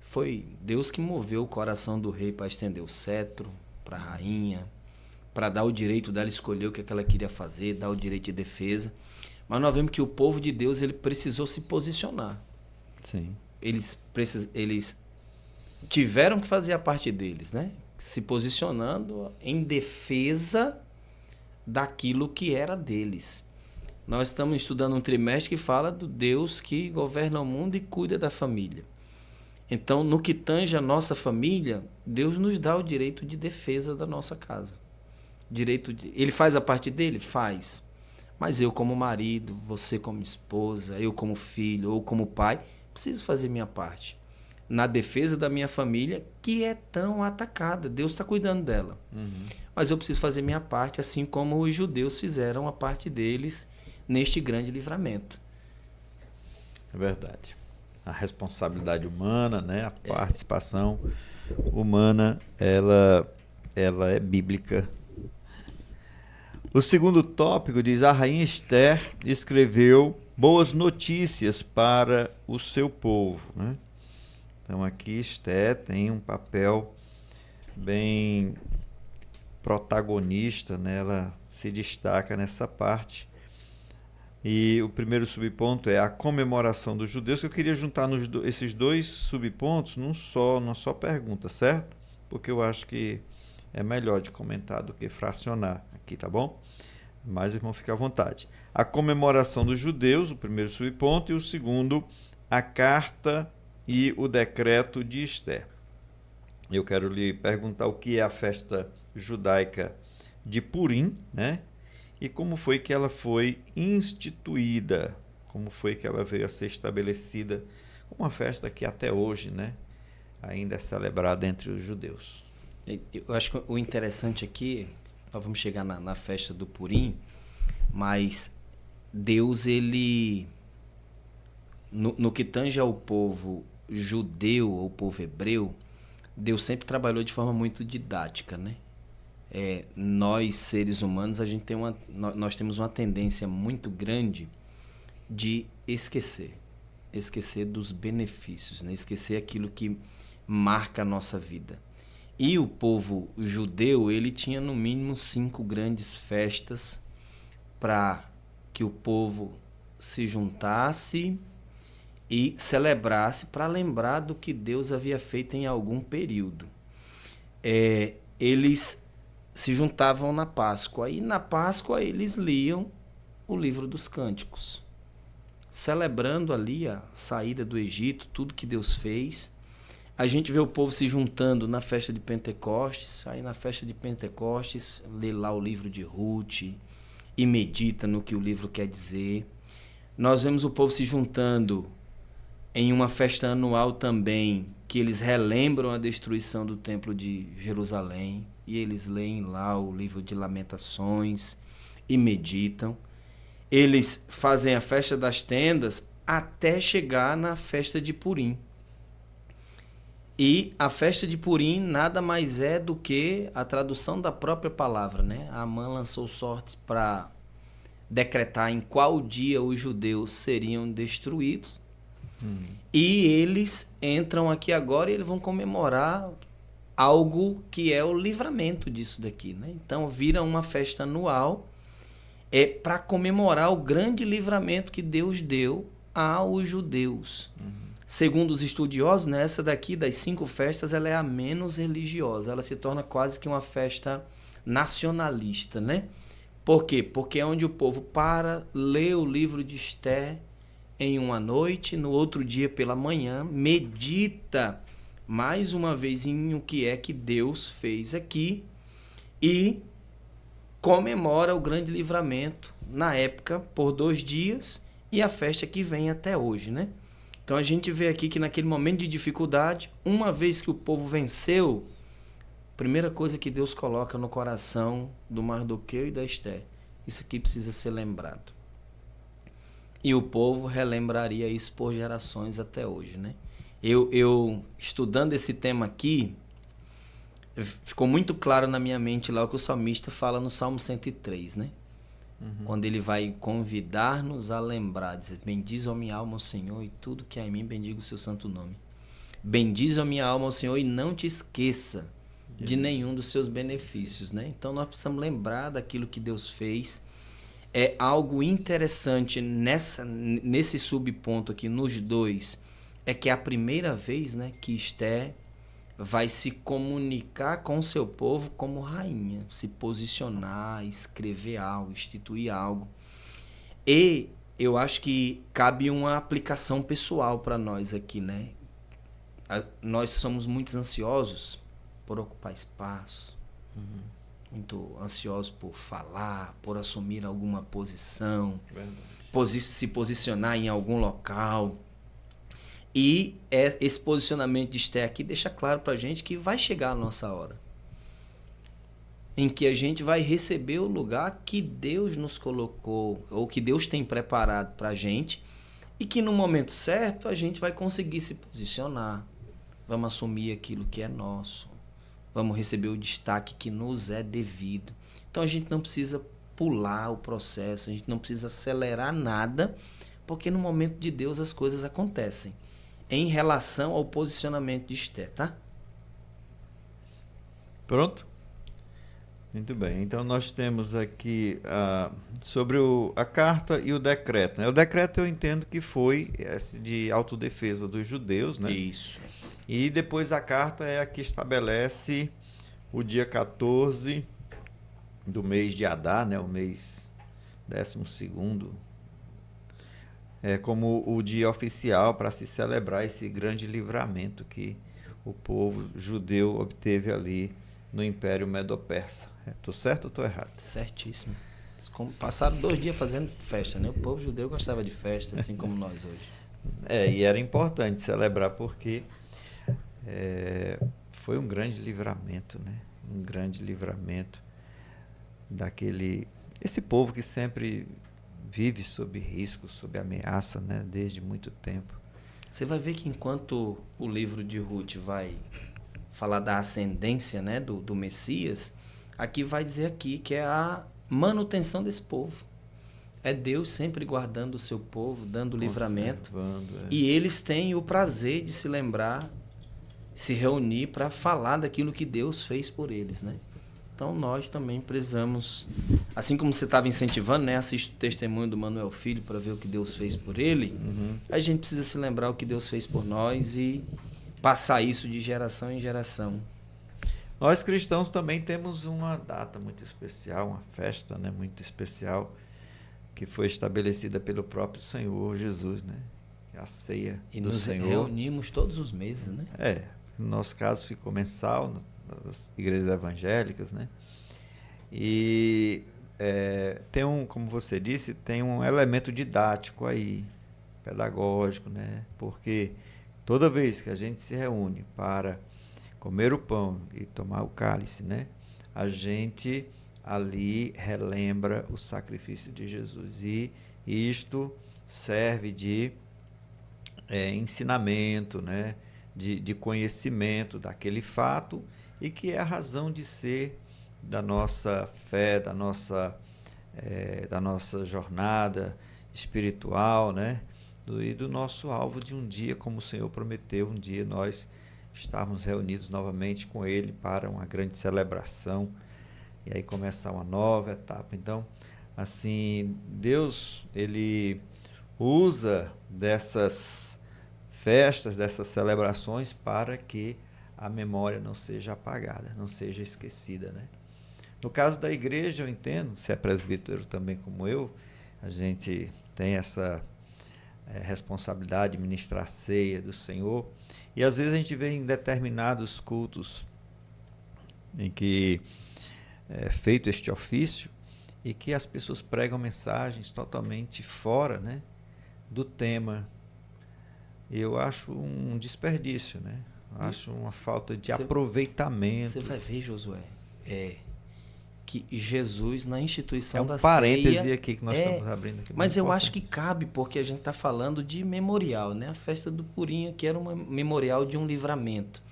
Foi Deus que moveu o coração do rei para estender o cetro, para a rainha, para dar o direito dela escolher o que ela queria fazer, dar o direito de defesa. Mas nós vemos que o povo de Deus ele precisou se posicionar. Sim. Eles tiveram que fazer a parte deles, né? Se posicionando em defesa daquilo que era deles. Nós estamos estudando um trimestre que fala do Deus que governa o mundo e cuida da família. Então, no que tange a nossa família, Deus nos dá o direito de defesa da nossa casa. Ele faz a parte dele? Faz. Mas eu como marido, você como esposa, eu como filho ou como pai, preciso fazer minha parte. Na defesa da minha família, que é tão atacada. Deus está cuidando dela. Uhum. Mas eu preciso fazer minha parte, assim como os judeus fizeram a parte deles neste grande livramento. É verdade. A responsabilidade humana, né? A participação humana, ela é bíblica. O segundo tópico diz: a rainha Esther escreveu boas notícias para o seu povo, né? Então aqui Esther tem um papel bem protagonista, né? Ela se destaca nessa parte. E o primeiro subponto é a comemoração dos judeus, que eu queria juntar esses dois subpontos numa só pergunta, certo? Porque eu acho que é melhor de comentar do que fracionar aqui, tá bom? Mas o irmão fica à vontade. A comemoração dos judeus, o primeiro subponto, e o segundo, a carta e o decreto de Esther. Eu quero lhe perguntar o que é a festa judaica de Purim, né? E como foi que ela foi instituída, como foi que ela veio a ser estabelecida como uma festa que até hoje, né, ainda é celebrada entre os judeus. Eu acho que o interessante aqui, nós vamos chegar na festa do Purim, mas Deus, ele, no que tange ao povo judeu ou povo hebreu, Deus sempre trabalhou de forma muito didática, né? Nós, seres humanos, nós temos uma tendência muito grande de esquecer dos benefícios, né? Esquecer aquilo que marca a nossa vida. E o povo judeu, ele tinha no mínimo 5 grandes festas para que o povo se juntasse e celebrasse para lembrar do que Deus havia feito em algum período. Eles se juntavam na Páscoa, e na Páscoa eles liam o livro dos Cânticos, celebrando ali a saída do Egito, tudo que Deus fez. A gente vê o povo se juntando na festa de Pentecostes, aí na festa de Pentecostes lê lá o livro de Ruth e medita no que o livro quer dizer. Nós vemos o povo se juntando em uma festa anual também, que eles relembram a destruição do templo de Jerusalém, e eles leem lá o livro de Lamentações e meditam. Eles fazem a festa das tendas até chegar na festa de Purim. E a festa de Purim nada mais é do que a tradução da própria palavra, né? Amã lançou sortes para decretar em qual dia os judeus seriam destruídos. E eles entram aqui agora e eles vão comemorar algo que é o livramento disso daqui, né? Então vira uma festa anual para comemorar o grande livramento que Deus deu aos judeus. Segundo os estudiosos, né, essa daqui das 5 festas, ela é a menos religiosa. Ela se torna quase que uma festa nacionalista, né? Por quê? Porque é onde o povo para, lê o livro de Esther em uma noite, no outro dia pela manhã, medita mais uma vez em o que é que Deus fez aqui e comemora o grande livramento na época por 2 dias, e a festa que vem até hoje, né? Então a gente vê aqui que naquele momento de dificuldade, uma vez que o povo venceu, a primeira coisa que Deus coloca no coração do Mardoqueu e da Esté, isso aqui precisa ser lembrado. E o povo relembraria isso por gerações até hoje, né? Eu estudando esse tema aqui, ficou muito claro na minha mente lá o que o salmista fala no Salmo 103, né? Quando ele vai convidar-nos a lembrar, dizer, bendize a minha alma ao Senhor e tudo que há em mim, bendiga o seu santo nome. Bendize a minha alma ao Senhor e não te esqueça de nenhum dos seus benefícios, né? Então nós precisamos lembrar daquilo que Deus fez. É algo interessante nesse subponto aqui, nos dois, é que é a primeira vez, né, que Esté vai se comunicar com o seu povo como rainha, se posicionar, escrever algo, instituir algo. E eu acho que cabe uma aplicação pessoal para nós aqui, né? Nós somos muito ansiosos por ocupar espaço, muito ansiosos por falar, por assumir alguma posição, se posicionar em algum local. E esse posicionamento de Esté aqui deixa claro para a gente que vai chegar a nossa hora, em que a gente vai receber o lugar que Deus nos colocou, ou que Deus tem preparado para a gente, e que no momento certo a gente vai conseguir se posicionar, vamos assumir aquilo que é nosso, vamos receber o destaque que nos é devido. Então a gente não precisa pular o processo, a gente não precisa acelerar nada, porque no momento de Deus as coisas acontecem. Em relação ao posicionamento de Esté, tá? Pronto? Muito bem. Então nós temos aqui sobre a carta e o decreto, né? O decreto eu entendo que foi esse de autodefesa dos judeus, né? Isso. E depois a carta é a que estabelece o dia 14 do mês de Adar, né? O mês 12º, como o dia oficial para se celebrar esse grande livramento que o povo judeu obteve ali no Império Medo-Persa. Tô certo ou tô errado? Certíssimo. Passaram 2 dias fazendo festa, né? O povo judeu gostava de festa, assim como nós hoje. E era importante celebrar porque foi um grande livramento, né? Um grande livramento esse povo que sempre vive sob risco, sob ameaça, né? Desde muito tempo. Você vai ver que enquanto o livro de Ruth vai falar da ascendência, né, do Messias, aqui vai dizer aqui que é a manutenção desse povo. É Deus sempre guardando o seu povo, dando livramento. E eles têm o prazer de se lembrar, se reunir para falar daquilo que Deus fez por eles, né? Então nós também precisamos, assim como você estava incentivando, né? Assiste o testemunho do Manuel Filho para ver o que Deus fez por ele. A gente precisa se lembrar o que Deus fez por nós e passar isso de geração em geração. Nós cristãos também temos uma data muito especial, uma festa, né, muito especial, que foi estabelecida pelo próprio Senhor Jesus, né? A ceia do Senhor. E nos reunimos todos os meses, né? No nosso caso ficou mensal, nas igrejas evangélicas, né? E tem como você disse, tem um elemento didático aí, pedagógico, né? Porque toda vez que a gente se reúne para comer o pão e tomar o cálice, né? A gente ali relembra o sacrifício de Jesus. E isto serve de ensinamento, né? De conhecimento daquele fato e que é a razão de ser da nossa fé, da nossa jornada espiritual, né? E do nosso alvo de um dia, como o Senhor prometeu, um dia nós estarmos reunidos novamente com Ele para uma grande celebração e aí começar uma nova etapa. Então, assim, Deus, Ele usa dessas festas, dessas celebrações para que a memória não seja apagada, não seja esquecida, né? No caso da igreja, eu entendo, se é presbítero também como eu, a gente tem essa responsabilidade de ministrar a ceia do Senhor, e às vezes a gente vê em determinados cultos em que é feito este ofício e que as pessoas pregam mensagens totalmente fora, né, do tema eu acho um desperdício, né? Acho uma falta de Você- aproveitamento. Você vai ver, Josué, que Jesus, na instituição É um da parêntese ceia, aqui que nós estamos abrindo aqui. mas muito eu acho importante. que cabe, porque a gente está falando de memorial, né? A festa do Purim, que era um memorial de um livramento.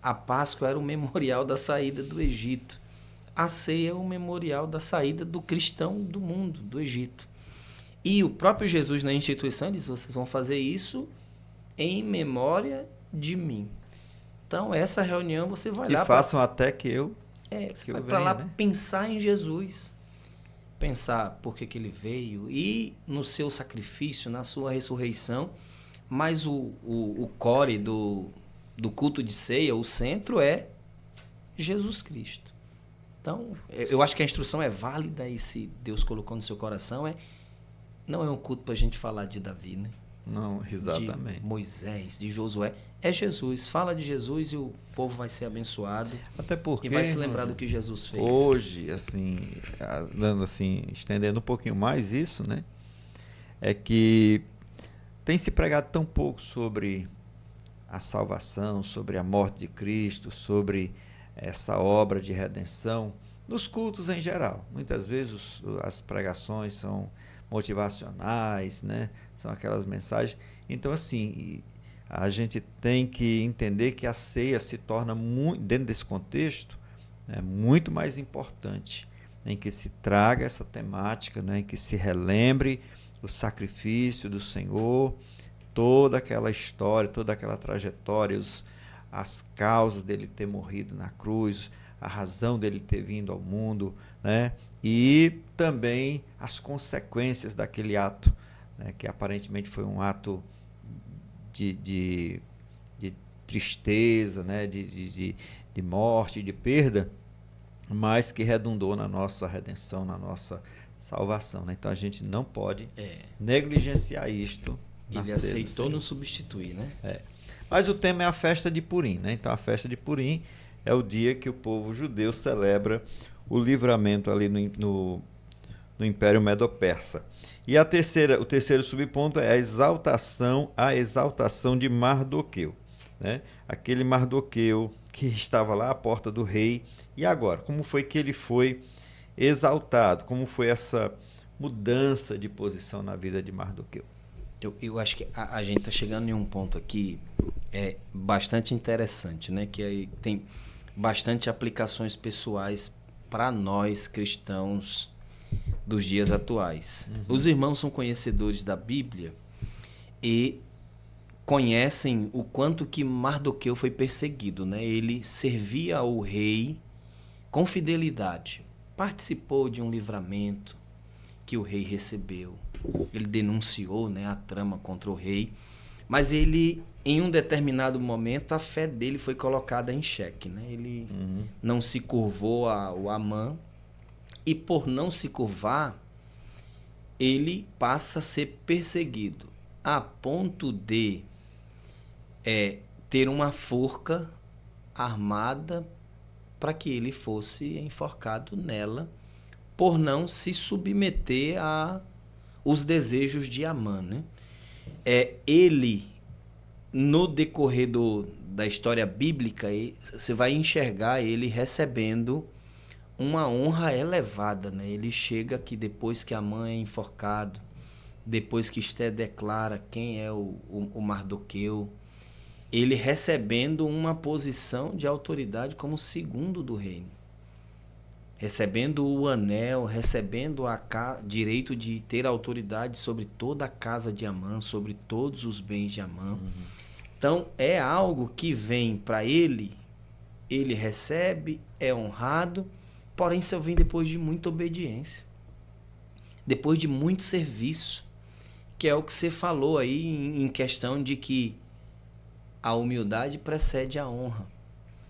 A Páscoa era o memorial da saída do Egito. A ceia é o memorial da saída do cristão do mundo, do Egito. E o próprio Jesus, na instituição, ele diz: vocês vão fazer isso em memória de mim. Então, essa reunião você vai E lá façam até que eu você que vai eu para venha, lá né? pensar em Jesus, pensar por que ele veio e no seu sacrifício, na sua ressurreição. Mas o core do culto de ceia, o centro é Jesus Cristo. Então, eu acho que a instrução é válida e se Deus colocou no seu coração, não é um culto para a gente falar de Davi, né? Não, exatamente. De Moisés, de Josué. É Jesus. Fala de Jesus e o povo vai ser abençoado Até porque e vai se lembrar do que Jesus fez. hoje, assim, dando assim, estendendo um pouquinho mais isso, né? É que tem se pregado tão pouco sobre a salvação, sobre a morte de Cristo, sobre essa obra de redenção, nos cultos em geral. Muitas vezes as pregações são motivacionais, né? São aquelas mensagens. Então, assim, a gente tem que entender que a ceia se torna, muito, dentro desse contexto, muito mais importante, em que se traga essa temática, né? Em que se relembre o sacrifício do Senhor, toda aquela história, toda aquela trajetória, as causas dele ter morrido na cruz, a razão dele ter vindo ao mundo, né? E também as consequências daquele ato, né? Que aparentemente foi um ato de tristeza, né? de morte, de perda, mas que redundou na nossa redenção, na nossa salvação, né? Então a gente não pode negligenciar isto. Ele aceitou nos substituir, né? Mas o tema é a festa de Purim, né? Então a festa de Purim é o dia que o povo judeu celebra o livramento ali no Império Medo-Persa. E o terceiro subponto é a exaltação de Mardoqueu, né? Aquele Mardoqueu que estava lá à porta do rei. E agora, como foi que ele foi exaltado? Como foi essa mudança de posição na vida de Mardoqueu? Eu acho que a gente está chegando em um ponto aqui bastante interessante, né? Que aí tem bastante aplicações pessoais para nós cristãos dos dias atuais. Os irmãos são conhecedores da Bíblia e conhecem o quanto que Mardoqueu foi perseguido, né? Ele servia ao rei com fidelidade, participou de um livramento que o rei recebeu. Ele denunciou, né, a trama contra o rei, mas ele, em um determinado momento, a fé dele foi colocada em xeque, né? Ele não se curvou ao Amã e, por não se curvar, ele passa a ser perseguido a ponto de ter uma forca armada para que ele fosse enforcado nela por não se submeter a os desejos de Amã, né? Ele, no decorrer da história bíblica, você vai enxergar ele recebendo uma honra elevada, né? Ele chega aqui depois que Amã é enforcado, depois que Esté declara quem é o Mardoqueu, ele recebendo uma posição de autoridade como segundo do reino. Recebendo o anel, recebendo direito de ter autoridade sobre toda a casa de Amã, sobre todos os bens de Amã. Então, é algo que vem para ele recebe, é honrado, porém isso vem depois de muita obediência, depois de muito serviço, que é o que você falou aí em questão de que a humildade precede a honra.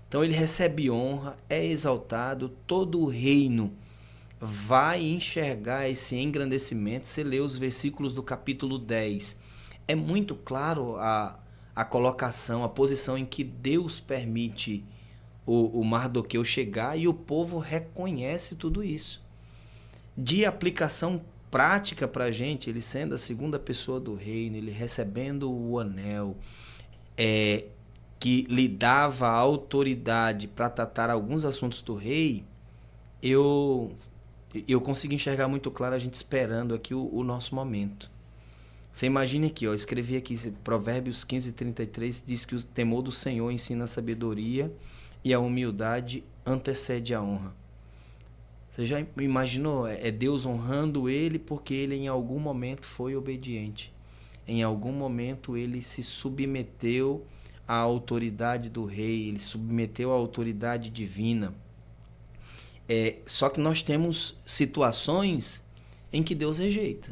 Então ele recebe honra, é exaltado, todo o reino vai enxergar esse engrandecimento. Você lê os versículos do capítulo 10. É muito claro a colocação, a posição em que Deus permite o Mardoqueu chegar e o povo reconhece tudo isso. De aplicação prática para a gente, ele sendo a segunda pessoa do reino, ele recebendo o anel, que lhe dava autoridade para tratar alguns assuntos do rei, eu consegui enxergar muito claro a gente esperando aqui o nosso momento. Você imagine aqui, ó, eu escrevi aqui, Provérbios 15:33 diz que o temor do Senhor ensina a sabedoria e a humildade antecede a honra. Você já imaginou? É Deus honrando ele porque ele em algum momento foi obediente. Em algum momento ele se submeteu à autoridade do rei, ele submeteu à autoridade divina. Só que nós temos situações em que Deus rejeita,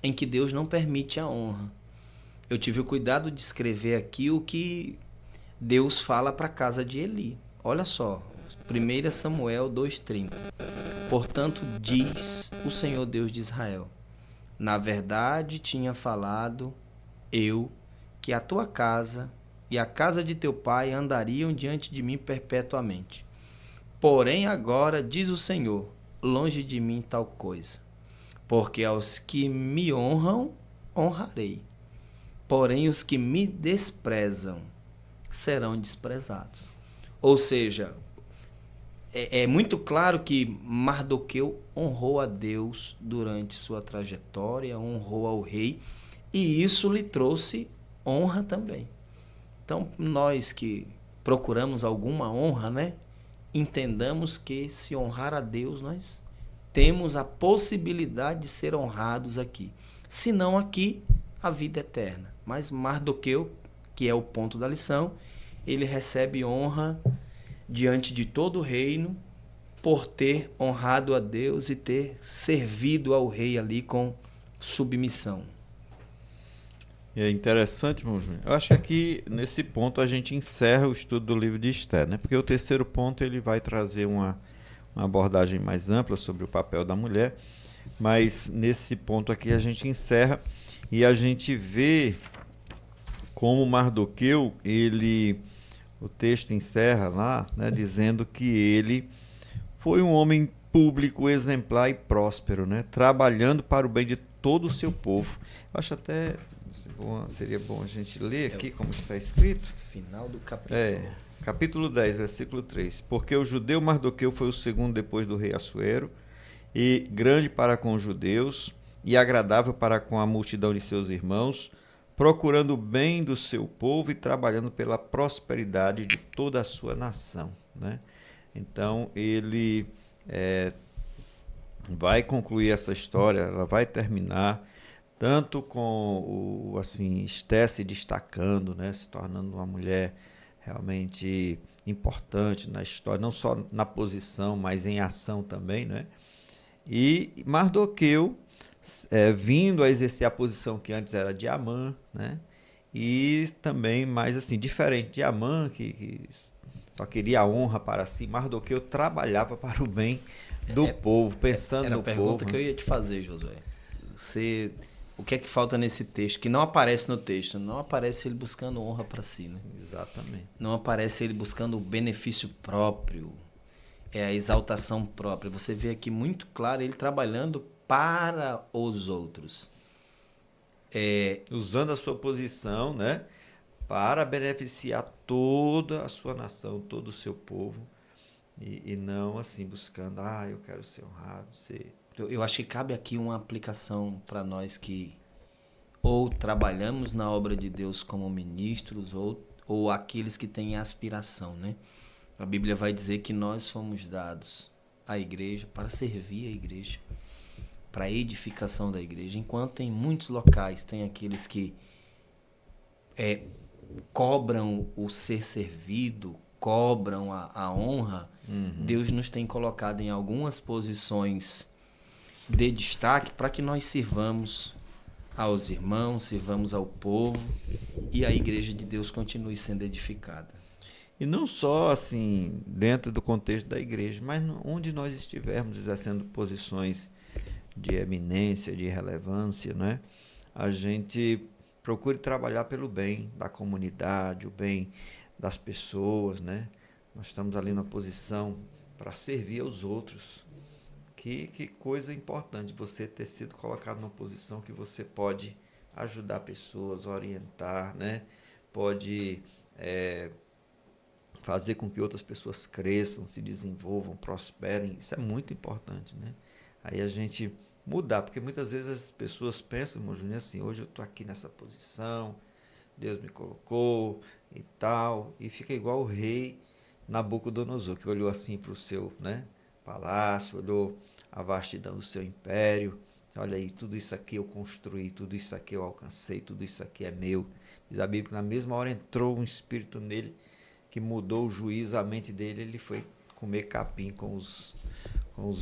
em que Deus não permite a honra. Eu tive o cuidado de escrever aqui o que Deus fala para a casa de Eli. Olha só, 1 Samuel 2:30. Portanto, diz o Senhor Deus de Israel: na verdade tinha falado eu que a tua casa e a casa de teu pai andariam diante de mim perpetuamente. Porém agora, diz o Senhor, longe de mim tal coisa. Porque aos que me honram, honrarei. Porém os que me desprezam serão desprezados. Ou seja, é muito claro que Mardoqueu honrou a Deus durante sua trajetória, honrou ao rei, e isso lhe trouxe honra também. Então, nós que procuramos alguma honra, né? Entendamos que se honrar a Deus, nós temos a possibilidade de ser honrados aqui. Se não aqui, a vida eterna. Mas Mardoqueu, que é o ponto da lição, ele recebe honra diante de todo o reino por ter honrado a Deus e ter servido ao rei ali com submissão. É interessante, irmão Júnior. Eu acho que aqui, nesse ponto, a gente encerra o estudo do livro de Esther, né? Porque o terceiro ponto ele vai trazer uma abordagem mais ampla sobre o papel da mulher, mas nesse ponto aqui a gente encerra e a gente vê como Mardoqueu, o texto encerra lá, né, dizendo que ele foi um homem público, exemplar e próspero, né, trabalhando para o bem de todo o seu povo. Eu acho até seria bom a gente ler aqui como está escrito. Final do capítulo. Capítulo 10, versículo 3. Porque o judeu Mardoqueu foi o segundo depois do rei Assuero, e grande para com os judeus, e agradável para com a multidão de seus irmãos, procurando o bem do seu povo e trabalhando pela prosperidade de toda a sua nação. Né? Então, ele vai concluir essa história, ela vai terminar tanto com Esther se destacando, né, se tornando uma mulher realmente importante na história, não só na posição, mas em ação também, né? E Mardoqueu vindo a exercer a posição que antes era de Amã, né? E também mais assim, diferente de Amã, que só queria a honra para si, Mardoqueu trabalhava para o bem do povo, pensando no povo. Era a pergunta que eu ia te fazer, Josué. O que é que falta nesse texto? Que não aparece no texto. Não aparece ele buscando honra para si, né? Exatamente. Não aparece ele buscando o benefício próprio, a exaltação própria. Você vê aqui muito claro ele trabalhando para os outros. Usando a sua posição, né, para beneficiar toda a sua nação, todo o seu povo. E não assim buscando, eu quero ser honrado, ser... Eu acho que cabe aqui uma aplicação para nós que ou trabalhamos na obra de Deus como ministros ou aqueles que têm aspiração, né? A Bíblia vai dizer que nós fomos dados à igreja para servir a igreja, para a edificação da igreja, enquanto em muitos locais tem aqueles que cobram o ser servido, cobram a honra. Deus nos tem colocado em algumas posições de destaque para que nós sirvamos aos irmãos, sirvamos ao povo e a igreja de Deus continue sendo edificada. E não só assim dentro do contexto da igreja, mas onde nós estivermos exercendo posições de eminência, de relevância, né? A gente procure trabalhar pelo bem da comunidade, o bem das pessoas, né? Nós estamos ali na posição para servir aos outros, que coisa importante você ter sido colocado numa posição que você pode ajudar pessoas, orientar, né? Pode fazer com que outras pessoas cresçam, se desenvolvam, prosperem. Isso é muito importante, né? Aí a gente mudar, porque muitas vezes as pessoas pensam, irmão Júnior, assim, hoje eu estou aqui nessa posição, Deus me colocou e tal, e fica igual o rei Nabucodonosor, que olhou assim para o seu, né, palácio, olhou a vastidão do seu império, olha aí, tudo isso aqui eu construí, tudo isso aqui eu alcancei, tudo isso aqui é meu. Diz a Bíblia que na mesma hora entrou um espírito nele que mudou o juízo, a mente dele, ele foi comer capim com os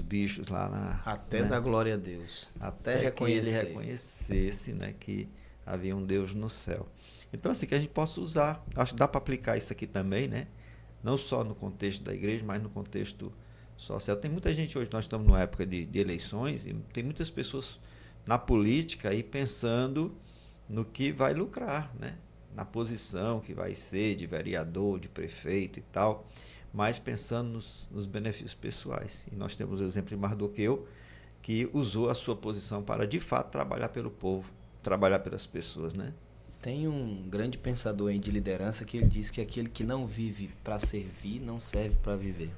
bichos lá na... Até né? dar glória a Deus. Até que ele reconhecesse, né, que havia um Deus no céu. Então, assim, que a gente possa usar. Acho que dá para aplicar isso aqui também, né? Não só no contexto da igreja, mas no contexto social. Tem muita gente hoje, nós estamos numa época de eleições, e tem muitas pessoas na política aí pensando no que vai lucrar, né? Na posição que vai ser de vereador, de prefeito e tal, mas pensando nos benefícios pessoais. E nós temos o exemplo de Mardoqueu, que usou a sua posição para, de fato, trabalhar pelo povo, trabalhar pelas pessoas, né? Tem um grande pensador aí de liderança que ele diz que aquele que não vive para servir, não serve para viver.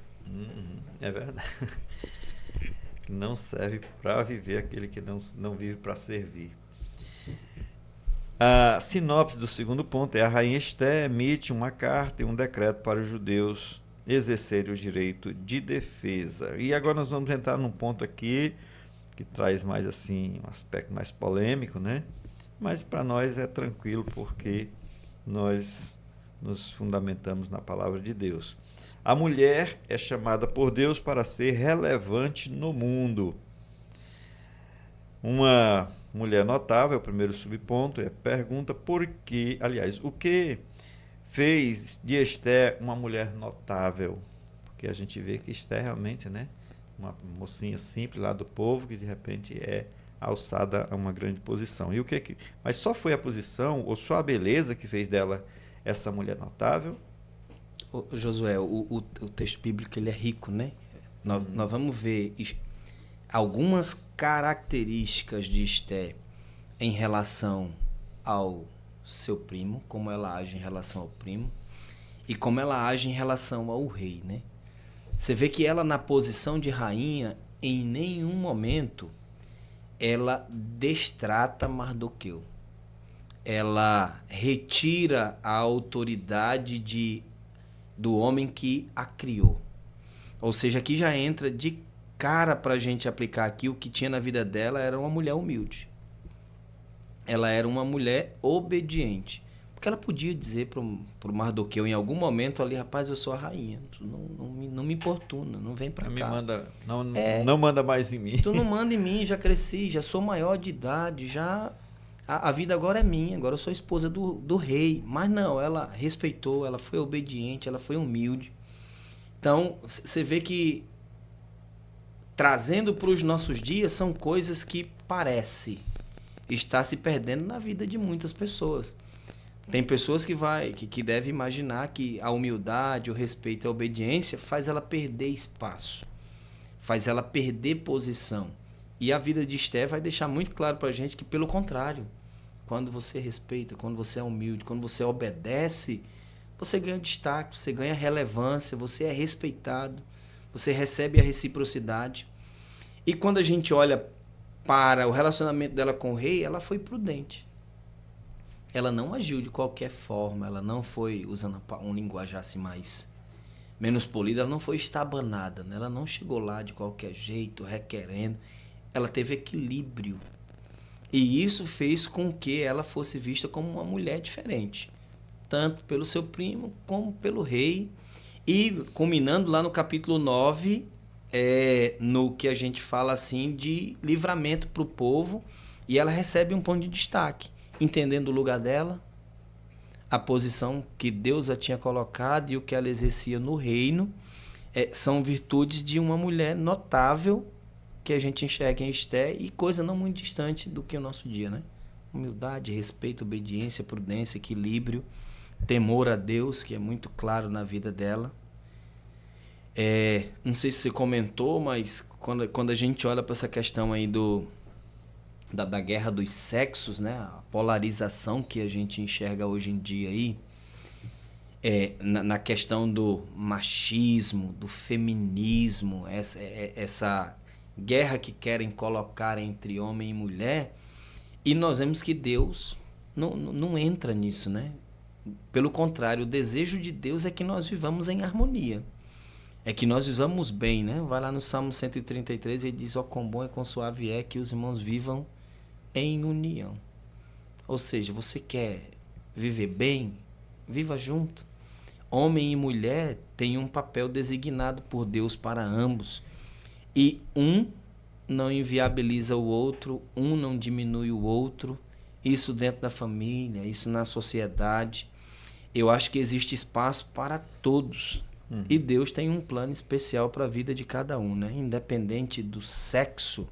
É verdade. Não serve para viver aquele que não vive para servir. A sinopse do segundo ponto é: a rainha Esté emite uma carta e um decreto para os judeus exercerem o direito de defesa. E agora nós vamos entrar num ponto aqui que traz mais assim um aspecto mais polêmico, né? Mas para nós é tranquilo porque nós nos fundamentamos na palavra de Deus. A mulher é chamada por Deus para ser relevante no mundo. Uma mulher notável, o primeiro subponto, pergunta por que, aliás, o que fez de Esté uma mulher notável? Porque a gente vê que Esté realmente, né, uma mocinha simples lá do povo, que de repente é alçada a uma grande posição. E o que mas só foi a posição ou só a beleza que fez dela essa mulher notável? Josué, o texto bíblico ele é rico, né? Nós vamos ver algumas características de Esté em relação ao seu primo, como ela age em relação ao primo e como ela age em relação ao rei, né? Você vê que ela, na posição de rainha, em nenhum momento ela destrata Mardoqueu. Ela retira a autoridade do homem que a criou. Ou seja, aqui já entra de cara para a gente aplicar aqui o que tinha na vida dela. Era uma mulher humilde. Ela era uma mulher obediente. Porque ela podia dizer para o Mardoqueu em algum momento ali: rapaz, eu sou a rainha, tu não me importuna, não vem para cá. Não manda mais em mim. Tu não manda em mim, já cresci, já sou maior de idade, já a vida agora é minha, agora eu sou esposa do rei. Mas não, ela respeitou, ela foi obediente, ela foi humilde. Então, você vê que trazendo para os nossos dias são coisas que parece estar se perdendo na vida de muitas pessoas. Tem pessoas que devem imaginar que a humildade, o respeito e a obediência faz ela perder espaço, faz ela perder posição. E a vida de Esté vai deixar muito claro para a gente que, pelo contrário, quando você respeita, quando você é humilde, quando você obedece, você ganha destaque, você ganha relevância, você é respeitado, você recebe a reciprocidade. E quando a gente olha para o relacionamento dela com o rei, ela foi prudente. Ela não agiu de qualquer forma, ela não foi usando um linguajar assim mais menos polido, ela não foi estabanada, né? Ela não chegou lá de qualquer jeito, requerendo. Ela teve equilíbrio. E isso fez com que ela fosse vista como uma mulher diferente, tanto pelo seu primo como pelo rei. E culminando lá no capítulo 9, no que a gente fala assim de livramento para o povo, e ela recebe um ponto de destaque, entendendo o lugar dela, a posição que Deus a tinha colocado e o que ela exercia no reino. São virtudes de uma mulher notável que a gente enxerga em Esté, e coisa não muito distante do que o nosso dia, né? Humildade, respeito, obediência, prudência, equilíbrio, temor a Deus, que é muito claro na vida dela. Não sei se você comentou, mas quando a gente olha para essa questão aí da guerra dos sexos, né? A polarização que a gente enxerga hoje em dia aí, na questão do machismo, do feminismo, essa guerra que querem colocar entre homem e mulher, e nós vemos que Deus não entra nisso, né? Pelo contrário, o desejo de Deus é que nós vivamos em harmonia. É que nós vivamos bem, né? Vai lá no Salmo 133 e ele diz: ó, quão bom e quão suave é que os irmãos vivam em união. Ou seja, você quer viver bem? Viva junto. Homem e mulher têm um papel designado por Deus para ambos. E um não inviabiliza o outro, um não diminui o outro. Isso dentro da família, isso na sociedade. Eu acho que existe espaço para todos. E Deus tem um plano especial para a vida de cada um, né? Independente do sexo,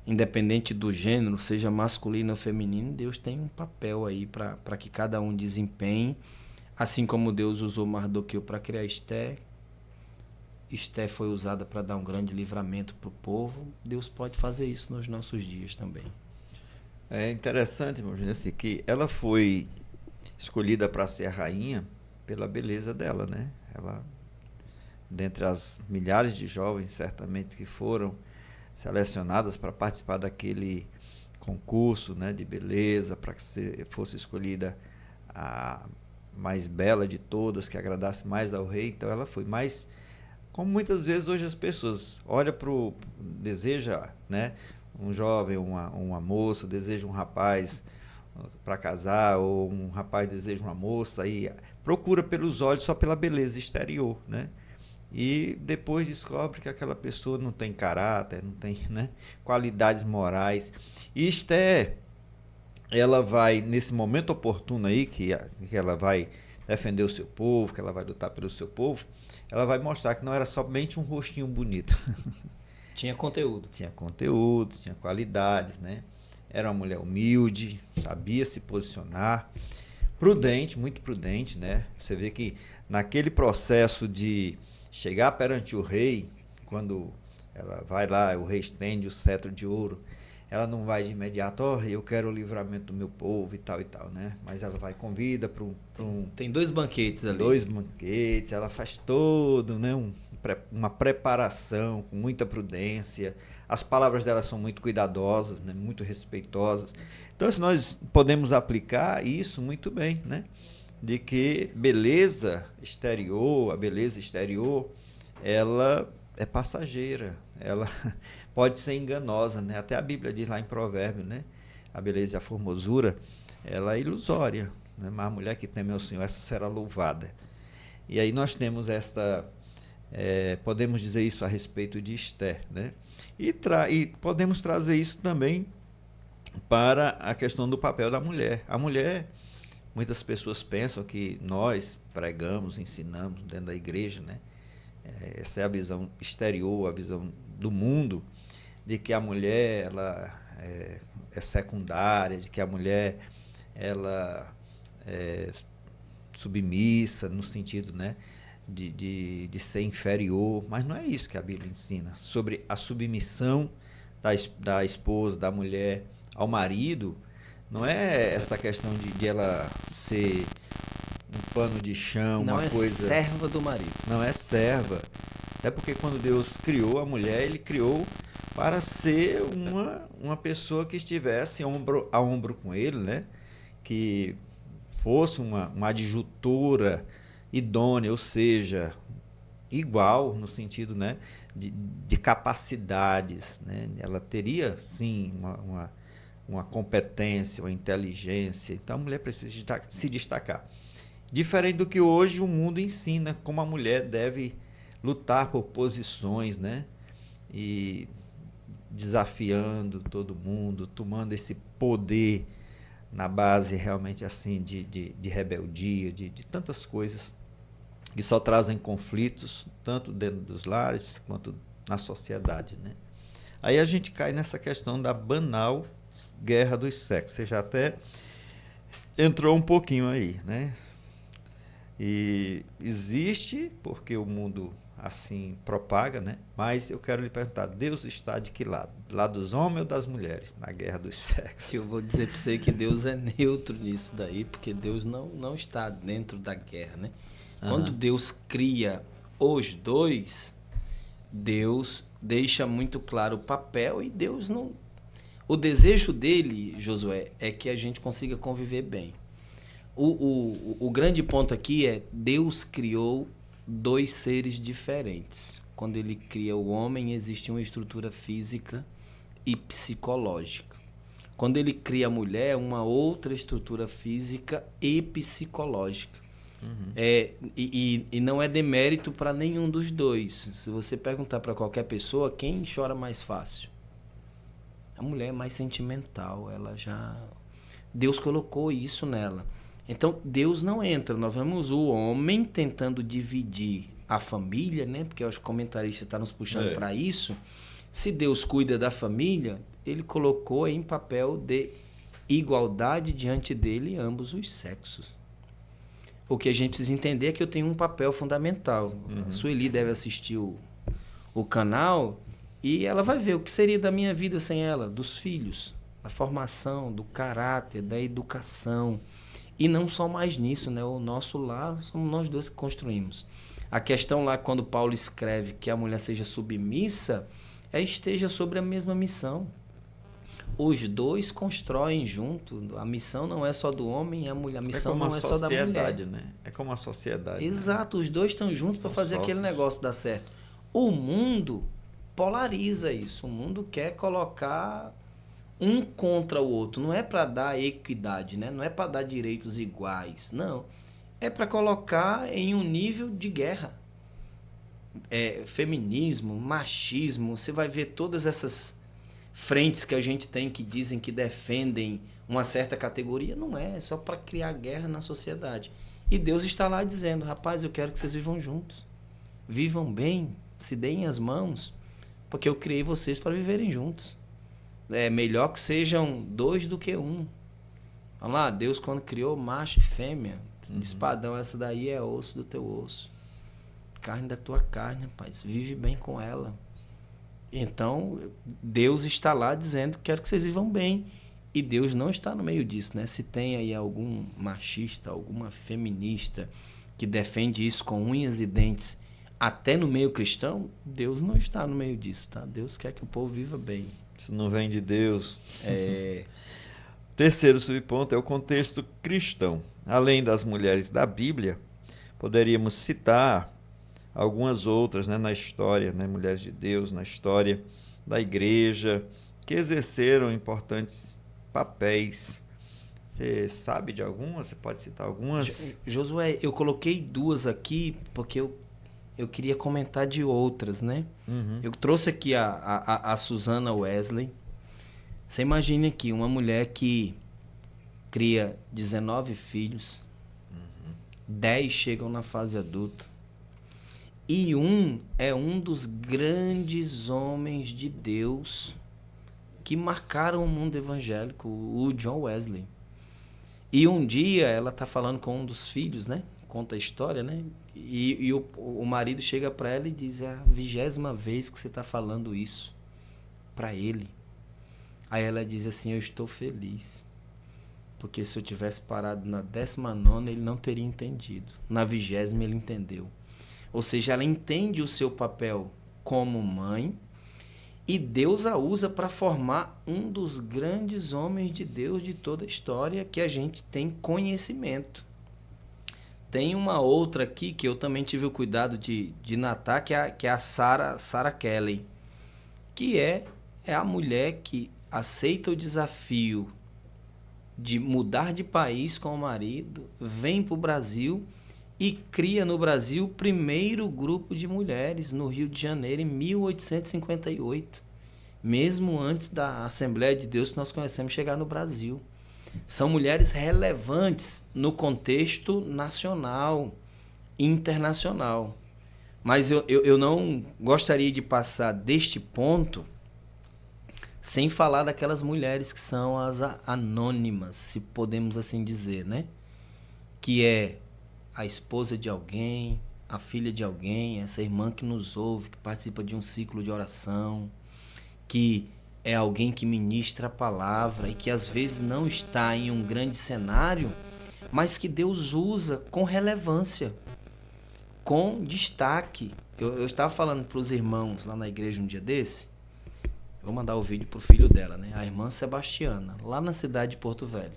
independente do gênero, seja masculino ou feminino, Deus tem um papel aí para que cada um desempenhe. Assim como Deus usou Mardoqueu para criar Esté, Esté foi usada para dar um grande livramento para o povo, Deus pode fazer isso nos nossos dias também. É interessante, irmão Júnior, assim, que ela foi escolhida para ser a rainha pela beleza dela, né? Ela, dentre as milhares de jovens, certamente, que foram selecionadas para participar daquele concurso, né, de beleza, para que fosse escolhida a mais bela de todas, que agradasse mais ao rei. Então ela foi mais, como muitas vezes hoje as pessoas olham deseja, né, um jovem, uma moça, deseja um rapaz para casar, ou um rapaz deseja uma moça, e procura pelos olhos só pela beleza exterior, né? E depois descobre que aquela pessoa não tem caráter, não tem, né, qualidades morais. E Esther, ela vai, nesse momento oportuno aí, que ela vai defender o seu povo, que ela vai lutar pelo seu povo, ela vai mostrar que não era somente um rostinho bonito. Tinha conteúdo. Tinha conteúdo, tinha qualidades, né? Era uma mulher humilde, sabia se posicionar, prudente, muito prudente, né? Você vê que naquele processo de chegar perante o rei, quando ela vai lá, o rei estende o cetro de ouro, ela não vai de imediato: ó, eu quero o livramento do meu povo e tal, né? Mas ela vai, convida para Tem 2 banquetes ali. 2 banquetes, ela faz todo, né, uma preparação com muita prudência. As palavras dela são muito cuidadosas, né, muito respeitosas. Então, se nós podemos aplicar isso muito bem, né? De que a beleza exterior, ela é passageira, ela pode ser enganosa, né? Até a Bíblia diz lá em Provérbios, né? A beleza e a formosura, ela é ilusória, né? Mas a mulher que teme ao Senhor, essa será louvada. E aí nós temos podemos dizer isso a respeito de Esther, né? E podemos trazer isso também para a questão do papel da mulher. A mulher, muitas pessoas pensam que nós pregamos, ensinamos dentro da igreja, né? Essa é a visão exterior, a visão do mundo, de que a mulher ela é secundária, de que a mulher ela é submissa, no sentido, né, de ser inferior. Mas não é isso que a Bíblia ensina. Sobre a submissão da esposa, da mulher ao marido, não é essa questão de ela ser um pano de chão, Não uma é coisa... serva do marido. Não é serva. É porque quando Deus criou a mulher, ele criou para ser uma pessoa que estivesse ombro a ombro com ele, né? Que fosse uma adjutora idônea, ou seja, igual no sentido, né, de capacidades, né? Ela teria, sim, uma competência, uma inteligência. Então a mulher precisa se destacar. Diferente do que hoje o mundo ensina, como a mulher deve lutar por posições, né? E desafiando todo mundo, tomando esse poder na base realmente assim de rebeldia, de tantas coisas que só trazem conflitos, tanto dentro dos lares quanto na sociedade, né? Aí a gente cai nessa questão da banal guerra dos sexos. Você já até entrou um pouquinho aí, né? E existe, porque o mundo assim propaga, né? Mas eu quero lhe perguntar, Deus está de que lado? Do lado dos homens ou das mulheres na guerra dos sexos? Eu vou dizer para você que Deus é neutro nisso daí, porque Deus não está dentro da guerra, né? Quando Deus cria os dois, Deus deixa muito claro o papel e Deus não... O desejo dele, Josué, é que a gente consiga conviver bem. O grande ponto aqui é Deus criou dois seres diferentes. Quando ele cria o homem, existe uma estrutura física e psicológica. Quando ele cria a mulher, uma outra estrutura física e psicológica. E não é demérito para nenhum dos dois. Se você perguntar para qualquer pessoa, quem chora mais fácil? A mulher é mais sentimental, ela já... Deus colocou isso nela. Então, Deus não entra. Nós vemos o homem tentando dividir a família, né? Porque os comentaristas estão nos puxando para isso. Se Deus cuida da família, ele colocou em papel de igualdade diante dele ambos os sexos. O que a gente precisa entender é que eu tenho um papel fundamental. A Sueli deve assistir o canal e ela vai ver o que seria da minha vida sem ela, dos filhos, da formação, do caráter, da educação. E não só mais nisso, né? O nosso lar somos nós dois que construímos. A questão lá, quando Paulo escreve que a mulher seja submissa, esteja sobre a mesma missão. Os dois constroem junto. A missão não é só do homem, a missão não é só da mulher. Né? É como a sociedade. Exato, né? Os dois estão juntos para fazer aquele negócio dar certo. O mundo polariza isso. O mundo quer colocar um contra o outro. Não é para dar equidade, né? Não é para dar direitos iguais. Não. É para colocar em um nível de guerra. Feminismo, machismo. Você vai ver todas essas frentes que a gente tem que dizem que defendem uma certa categoria. Não é só para criar guerra na sociedade. E Deus está lá dizendo, rapaz, eu quero que vocês vivam juntos. Vivam bem, se deem as mãos, porque eu criei vocês para viverem juntos. É melhor que sejam dois do que um. Vamos lá, Deus quando criou macho e fêmea, espadão, essa daí é osso do teu osso. Carne da tua carne, rapaz. Vive bem com ela. Então, Deus está lá dizendo, quero que vocês vivam bem. E Deus não está no meio disso, né? Se tem aí algum machista, alguma feminista que defende isso com unhas e dentes, até no meio cristão, Deus não está no meio disso, tá? Deus quer que o povo viva bem. Isso não vem de Deus. Terceiro subponto é o contexto cristão. Além das mulheres da Bíblia, poderíamos citar algumas outras, né, na história, né, mulheres de Deus, na história da igreja, que exerceram importantes papéis. Você sabe de algumas? Você pode citar algumas? Josué, eu coloquei duas aqui porque eu queria comentar de outras, né? Eu trouxe aqui a Susana Wesley. Você imagine aqui, uma mulher que cria 19 filhos, 10 chegam na fase adulta, e é um dos grandes homens de Deus que marcaram o mundo evangélico, o John Wesley. E um dia ela está falando com um dos filhos, né? Conta a história, né? E o marido chega para ela e diz, é a 20ª vez que você está falando isso para ele. Aí ela diz assim, eu estou feliz, porque se eu tivesse parado na 19ª, ele não teria entendido. Na 20ª ele entendeu. Ou seja, ela entende o seu papel como mãe e Deus a usa para formar um dos grandes homens de Deus de toda a história que a gente tem conhecimento. Tem uma outra aqui que eu também tive o cuidado de natar, que é a Sarah Kelly, que é a mulher que aceita o desafio de mudar de país com o marido, vem para o Brasil e cria no Brasil o primeiro grupo de mulheres no Rio de Janeiro em 1858, mesmo antes da Assembleia de Deus que nós conhecemos chegar no Brasil. São mulheres relevantes no contexto nacional e internacional. Mas eu não gostaria de passar deste ponto sem falar daquelas mulheres que são as anônimas, se podemos assim dizer, né? Que é a esposa de alguém, a filha de alguém, essa irmã que nos ouve, que participa de um ciclo de oração, que é alguém que ministra a palavra e que às vezes não está em um grande cenário, mas que Deus usa com relevância, com destaque. Eu estava falando para os irmãos lá na igreja um dia desse, vou mandar o vídeo pro filho dela, né? A irmã Sebastiana, lá na cidade de Porto Velho.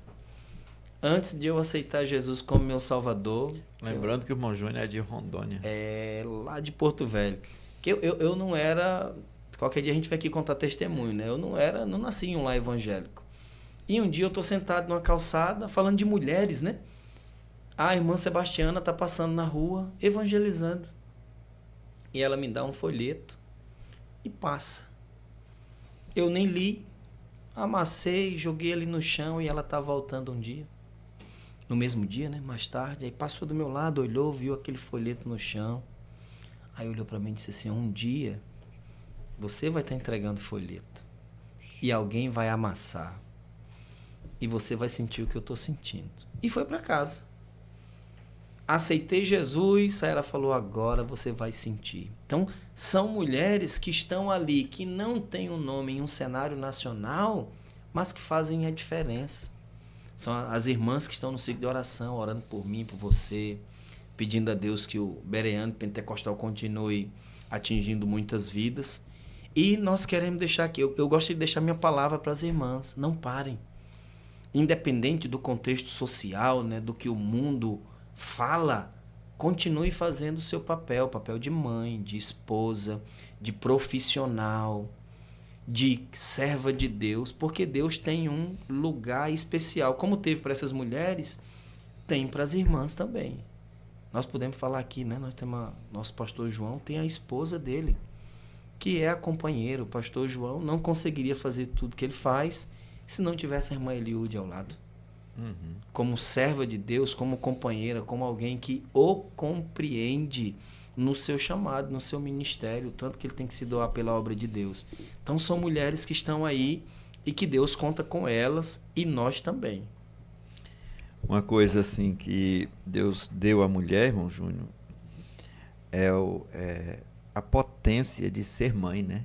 Antes de eu aceitar Jesus como meu Salvador... Lembrando que o irmão Júnior é de Rondônia. É, lá de Porto Velho. Que eu não era... Qualquer dia a gente vem aqui contar testemunho, né? Eu não nasci em um lar evangélico. E um dia eu tô sentado numa calçada, falando de mulheres, né? A irmã Sebastiana tá passando na rua, evangelizando. E ela me dá um folheto e passa. Eu nem li, amassei, joguei ali no chão e ela tá voltando um dia. No mesmo dia, né? Mais tarde. Aí passou do meu lado, olhou, viu aquele folheto no chão. Aí olhou para mim e disse assim, um dia você vai estar entregando folheto e alguém vai amassar e você vai sentir o que eu estou sentindo. E foi para casa. Aceitei Jesus, aí ela falou, agora você vai sentir. Então, são mulheres que estão ali, que não têm um nome em um cenário nacional, mas que fazem a diferença. São as irmãs que estão no ciclo de oração, orando por mim, por você, pedindo a Deus que o Bereano Pentecostal continue atingindo muitas vidas. E nós queremos deixar aqui, eu gosto de deixar minha palavra para as irmãs, não parem. Independente do contexto social, né, do que o mundo fala, continue fazendo o seu papel, papel de mãe, de esposa, de profissional, de serva de Deus, porque Deus tem um lugar especial. Como teve para essas mulheres, tem para as irmãs também. Nós podemos falar aqui, né? Nós temos nosso pastor João, tem a esposa dele, que é a companheira. O pastor João não conseguiria fazer tudo que ele faz se não tivesse a irmã Eliude ao lado. Uhum. Como serva de Deus, como companheira, como alguém que o compreende no seu chamado, no seu ministério, tanto que ele tem que se doar pela obra de Deus. Então são mulheres que estão aí e que Deus conta com elas e nós também. Uma coisa assim que Deus deu à mulher, irmão Júnior, é a potência de ser mãe, né?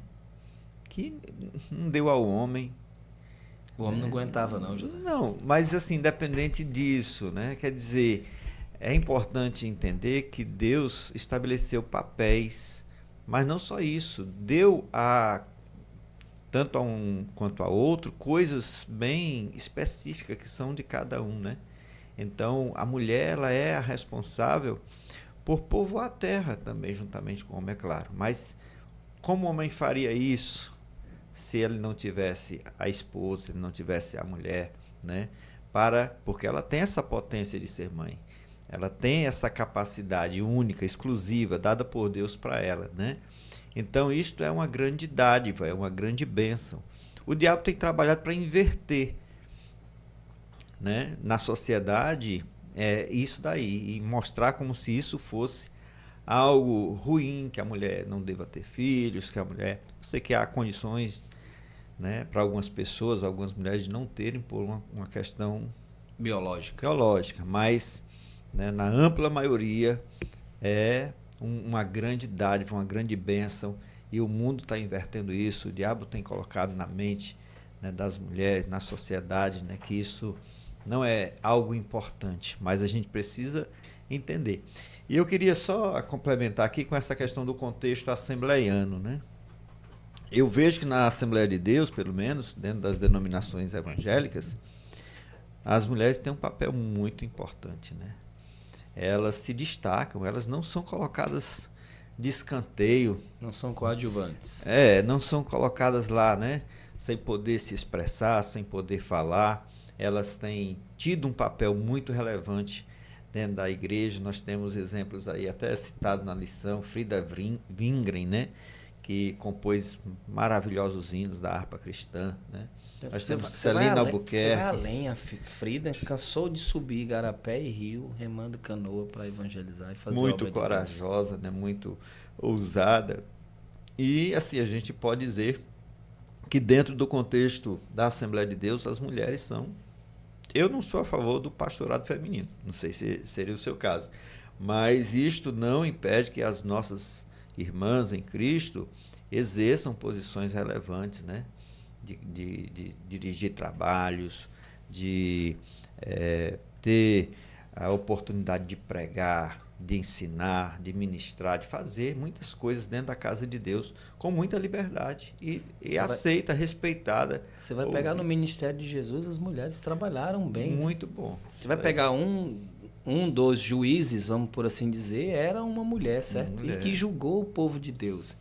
Que não deu ao homem. O homem não aguentava não, José. Não, mas assim, independente disso, né? Quer dizer, é importante entender que Deus estabeleceu papéis, mas não só isso, deu tanto a um quanto a outro coisas bem específicas que são de cada um, né? Então, a mulher, ela é a responsável por povoar a terra também, juntamente com o homem, é claro. Mas como o homem faria isso se ele não tivesse a esposa, se ele não tivesse a mulher, né? Porque ela tem essa potência de ser mãe. Ela tem essa capacidade única, exclusiva, dada por Deus para ela, né? Então, isto é uma grande dádiva, é uma grande bênção. O diabo tem trabalhado para inverter, né, na sociedade isso daí, e mostrar como se isso fosse algo ruim, que a mulher não deva ter filhos, que a mulher... Eu sei que há condições, né, para algumas pessoas, algumas mulheres, de não terem por uma questão biológica, mas, né, na ampla maioria é uma grande dádiva, uma grande bênção, e o mundo está invertendo isso, o diabo tem colocado na mente, né, das mulheres, na sociedade, né, que isso não é algo importante, mas a gente precisa entender. E eu queria só complementar aqui com essa questão do contexto assembleiano, né? Eu vejo que na Assembleia de Deus, pelo menos, dentro das denominações evangélicas, as mulheres têm um papel muito importante, né? Elas se destacam, elas não são colocadas de escanteio. Não são coadjuvantes. Não são colocadas lá, né? Sem poder se expressar, sem poder falar. Elas têm tido um papel muito relevante dentro da igreja. Nós temos exemplos aí, até citado na lição, Frida Wingren, né? Que compôs maravilhosos hinos da harpa cristã, né? Nós temos Celina Albuquerque. Você vai além, a Frida cansou de subir Igarapé e Rio, remando canoa para evangelizar e fazer muito obra de corajosa, né? Muito ousada. E assim, a gente pode dizer que dentro do contexto da Assembleia de Deus, as mulheres são... Eu não sou a favor do pastorado feminino, não sei se seria o seu caso, Mas isto não impede que as nossas irmãs em Cristo exerçam posições relevantes, né? De dirigir trabalhos, de ter a oportunidade de pregar, de ensinar, de ministrar, de fazer muitas coisas dentro da casa de Deus com muita liberdade e aceita, respeitada. Você vai pegar no ministério de Jesus, as mulheres trabalharam bem. Muito bom. Você vai pegar um dos juízes, vamos por assim dizer, era uma mulher, certo? Uma mulher. E que julgou o povo de Deus.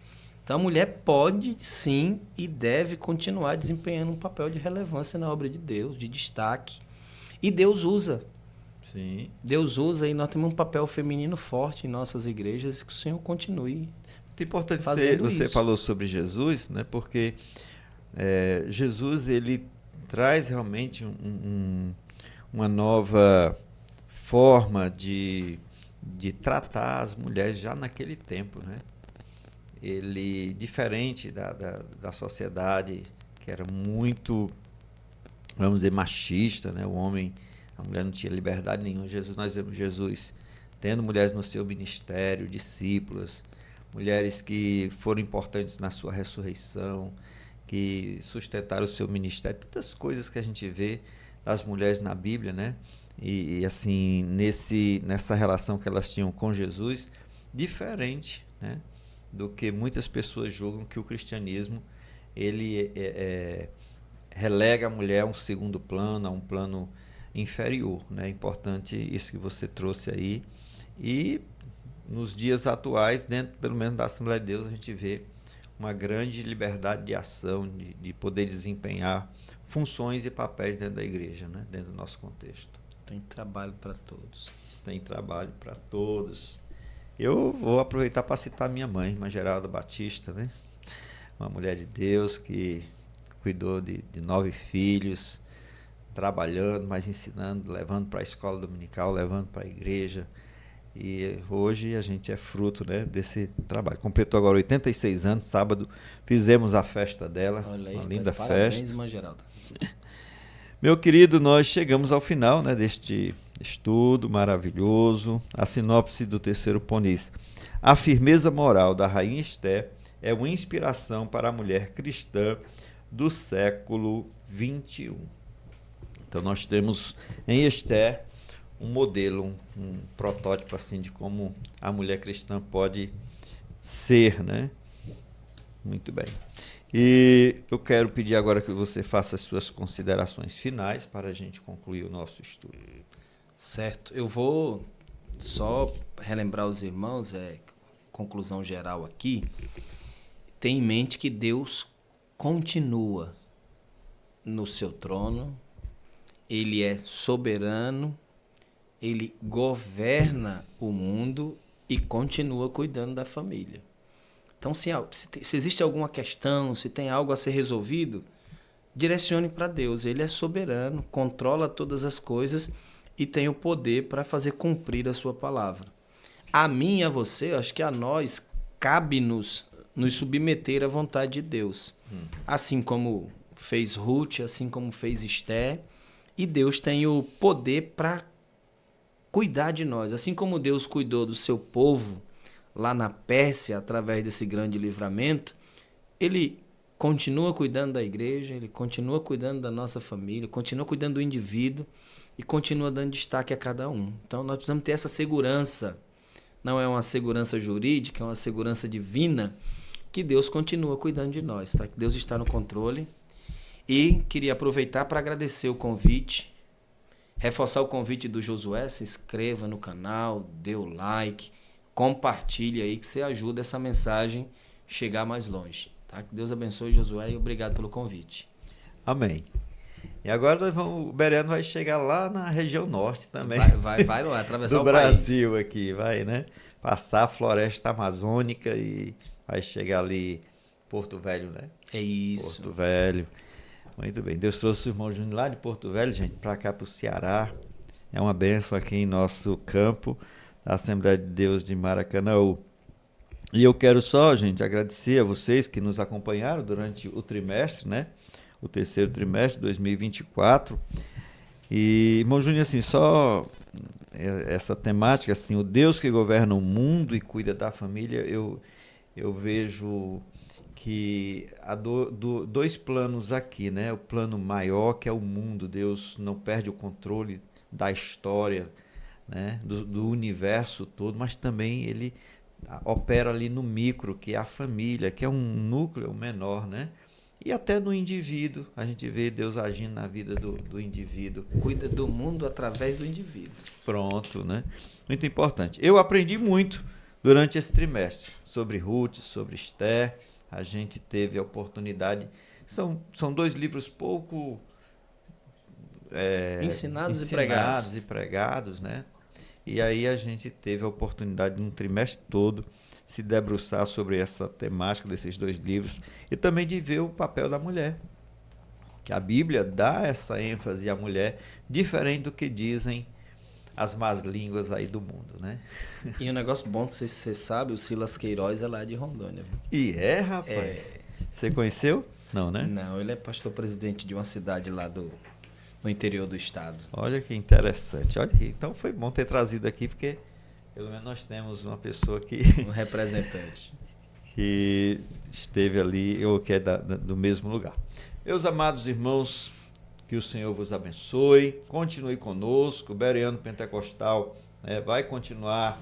Então a mulher pode, sim, e deve continuar desempenhando um papel de relevância na obra de Deus, de destaque. E Deus usa. Sim. Deus usa e nós temos um papel feminino forte em nossas igrejas, que o Senhor continue. Muito importante você falou sobre Jesus, né? Porque Jesus ele traz realmente uma nova forma de tratar as mulheres já naquele tempo, né? Ele, diferente da sociedade, que era muito, vamos dizer, machista, né? A mulher não tinha liberdade nenhuma. Nós vemos Jesus tendo mulheres no seu ministério, discípulas, mulheres que foram importantes na sua ressurreição, que sustentaram o seu ministério, tantas coisas que a gente vê das mulheres na Bíblia, né? E assim, nessa relação que elas tinham com Jesus, diferente, né? Do que muitas pessoas julgam que o cristianismo ele relega a mulher a um segundo plano, a um plano inferior, né? É importante isso que você trouxe aí. E nos dias atuais, dentro pelo menos da Assembleia de Deus, a gente vê uma grande liberdade de ação, de poder desempenhar funções e papéis dentro da igreja, né? Dentro do nosso contexto. Tem trabalho para todos. Tem trabalho para todos. Eu vou aproveitar para citar minha mãe, irmã Geralda Batista, né? Uma mulher de Deus que cuidou de 9 filhos, trabalhando, mas ensinando, levando para a escola dominical, levando para a igreja. E hoje a gente é fruto, né, desse trabalho. Completou agora 86 anos, sábado fizemos a festa dela. Olha aí, uma linda festa. Parabéns, irmã Geralda. Meu querido, nós chegamos ao final, né, deste estudo maravilhoso. A sinopse do terceiro ponto diz: a firmeza moral da rainha Esté é uma inspiração para a mulher cristã do século XXI. Então nós temos em Esté um modelo, um protótipo assim de como a mulher cristã pode ser, né? Muito bem. E eu quero pedir agora que você faça as suas considerações finais para a gente concluir o nosso estudo. Certo. Eu vou só relembrar os irmãos, conclusão geral aqui. Tenha em mente que Deus continua no seu trono, Ele é soberano, Ele governa o mundo e continua cuidando da família. Então, se existe alguma questão, se tem algo a ser resolvido, direcione para Deus. Ele é soberano, controla todas as coisas e tem o poder para fazer cumprir a sua palavra. A mim e a você, acho que a nós, cabe-nos nos submeter à vontade de Deus. Assim como fez Ruth, assim como fez Esté. E Deus tem o poder para cuidar de nós. Assim como Deus cuidou do seu povo lá na Pérsia, através desse grande livramento, Ele continua cuidando da igreja, Ele continua cuidando da nossa família, continua cuidando do indivíduo e continua dando destaque a cada um. Então nós precisamos ter essa segurança. Não é uma segurança jurídica, é uma segurança divina, que Deus continua cuidando de nós, tá? Que Deus está no controle. E queria aproveitar para agradecer o convite, reforçar o convite do Josué: se inscreva no canal, dê o like, compartilhe aí, que você ajuda essa mensagem chegar mais longe. Tá? Que Deus abençoe, Josué, e obrigado pelo convite. Amém. E agora o Bereno vai chegar lá na região norte também. Vai lá, atravessar o Brasil país. Aqui, vai, né? Passar a floresta amazônica e vai chegar ali Porto Velho, né? É isso. Porto Velho. Muito bem. Deus trouxe o irmão Júnior lá de Porto Velho, gente, para cá, para o Ceará. É uma bênção aqui em nosso campo da Assembleia de Deus de Maracanaú. E eu quero só, gente, agradecer a vocês que nos acompanharam durante o trimestre, né? O terceiro trimestre de 2024. E, irmão Júnior, assim, só essa temática, assim, o Deus que governa o mundo e cuida da família, eu vejo que há dois planos aqui, né? O plano maior, que é o mundo. Deus não perde o controle da história, né? Do universo todo, mas também ele opera ali no micro, que é a família, que é um núcleo menor, né? E até no indivíduo, a gente vê Deus agindo na vida do indivíduo. Cuida do mundo através do indivíduo. Pronto, né? Muito importante. Eu aprendi muito durante esse trimestre sobre Ruth, sobre Esther. A gente teve a oportunidade. São dois livros pouco ensinados e pregados, né? E aí a gente teve a oportunidade, num trimestre todo, se debruçar sobre essa temática desses dois livros e também de ver o papel da mulher. Que a Bíblia dá essa ênfase à mulher, diferente do que dizem as más línguas aí do mundo, né? E um negócio bom, não sei se você sabe, o Silas Queiroz é lá de Rondônia. Viu? E rapaz? Você conheceu? Não, né? Não, ele é pastor-presidente de uma cidade lá no interior do estado. Olha que interessante. Olha aqui. Então foi bom ter trazido aqui, porque pelo menos nós temos uma pessoa Um representante. que esteve ali, ou que é do mesmo lugar. Meus amados irmãos, que o Senhor vos abençoe, continue conosco, o Bereano Pentecostal vai continuar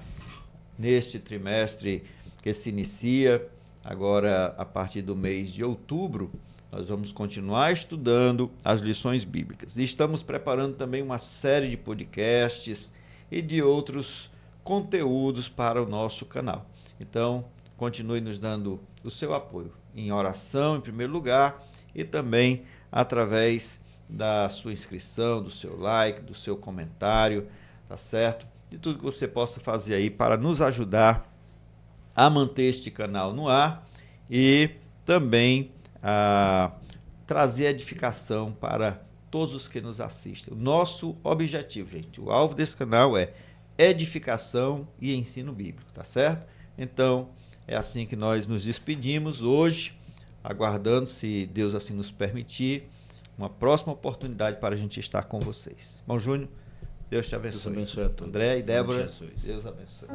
neste trimestre que se inicia, agora a partir do mês de outubro, nós vamos continuar estudando as lições bíblicas. E estamos preparando também uma série de podcasts e de outros conteúdos para o nosso canal. Então, continue nos dando o seu apoio em oração, em primeiro lugar, e também através da sua inscrição, do seu like, do seu comentário, tá certo? De tudo que você possa fazer aí para nos ajudar a manter este canal no ar e também a trazer edificação para todos os que nos assistem. O nosso objetivo, gente, o alvo desse canal é edificação e ensino bíblico, tá certo? Então, é assim que nós nos despedimos hoje, aguardando, se Deus assim nos permitir, uma próxima oportunidade para a gente estar com vocês. Bom, Júnior, Deus te abençoe. Deus abençoe a todos. André e Débora, Jesus. Deus abençoe.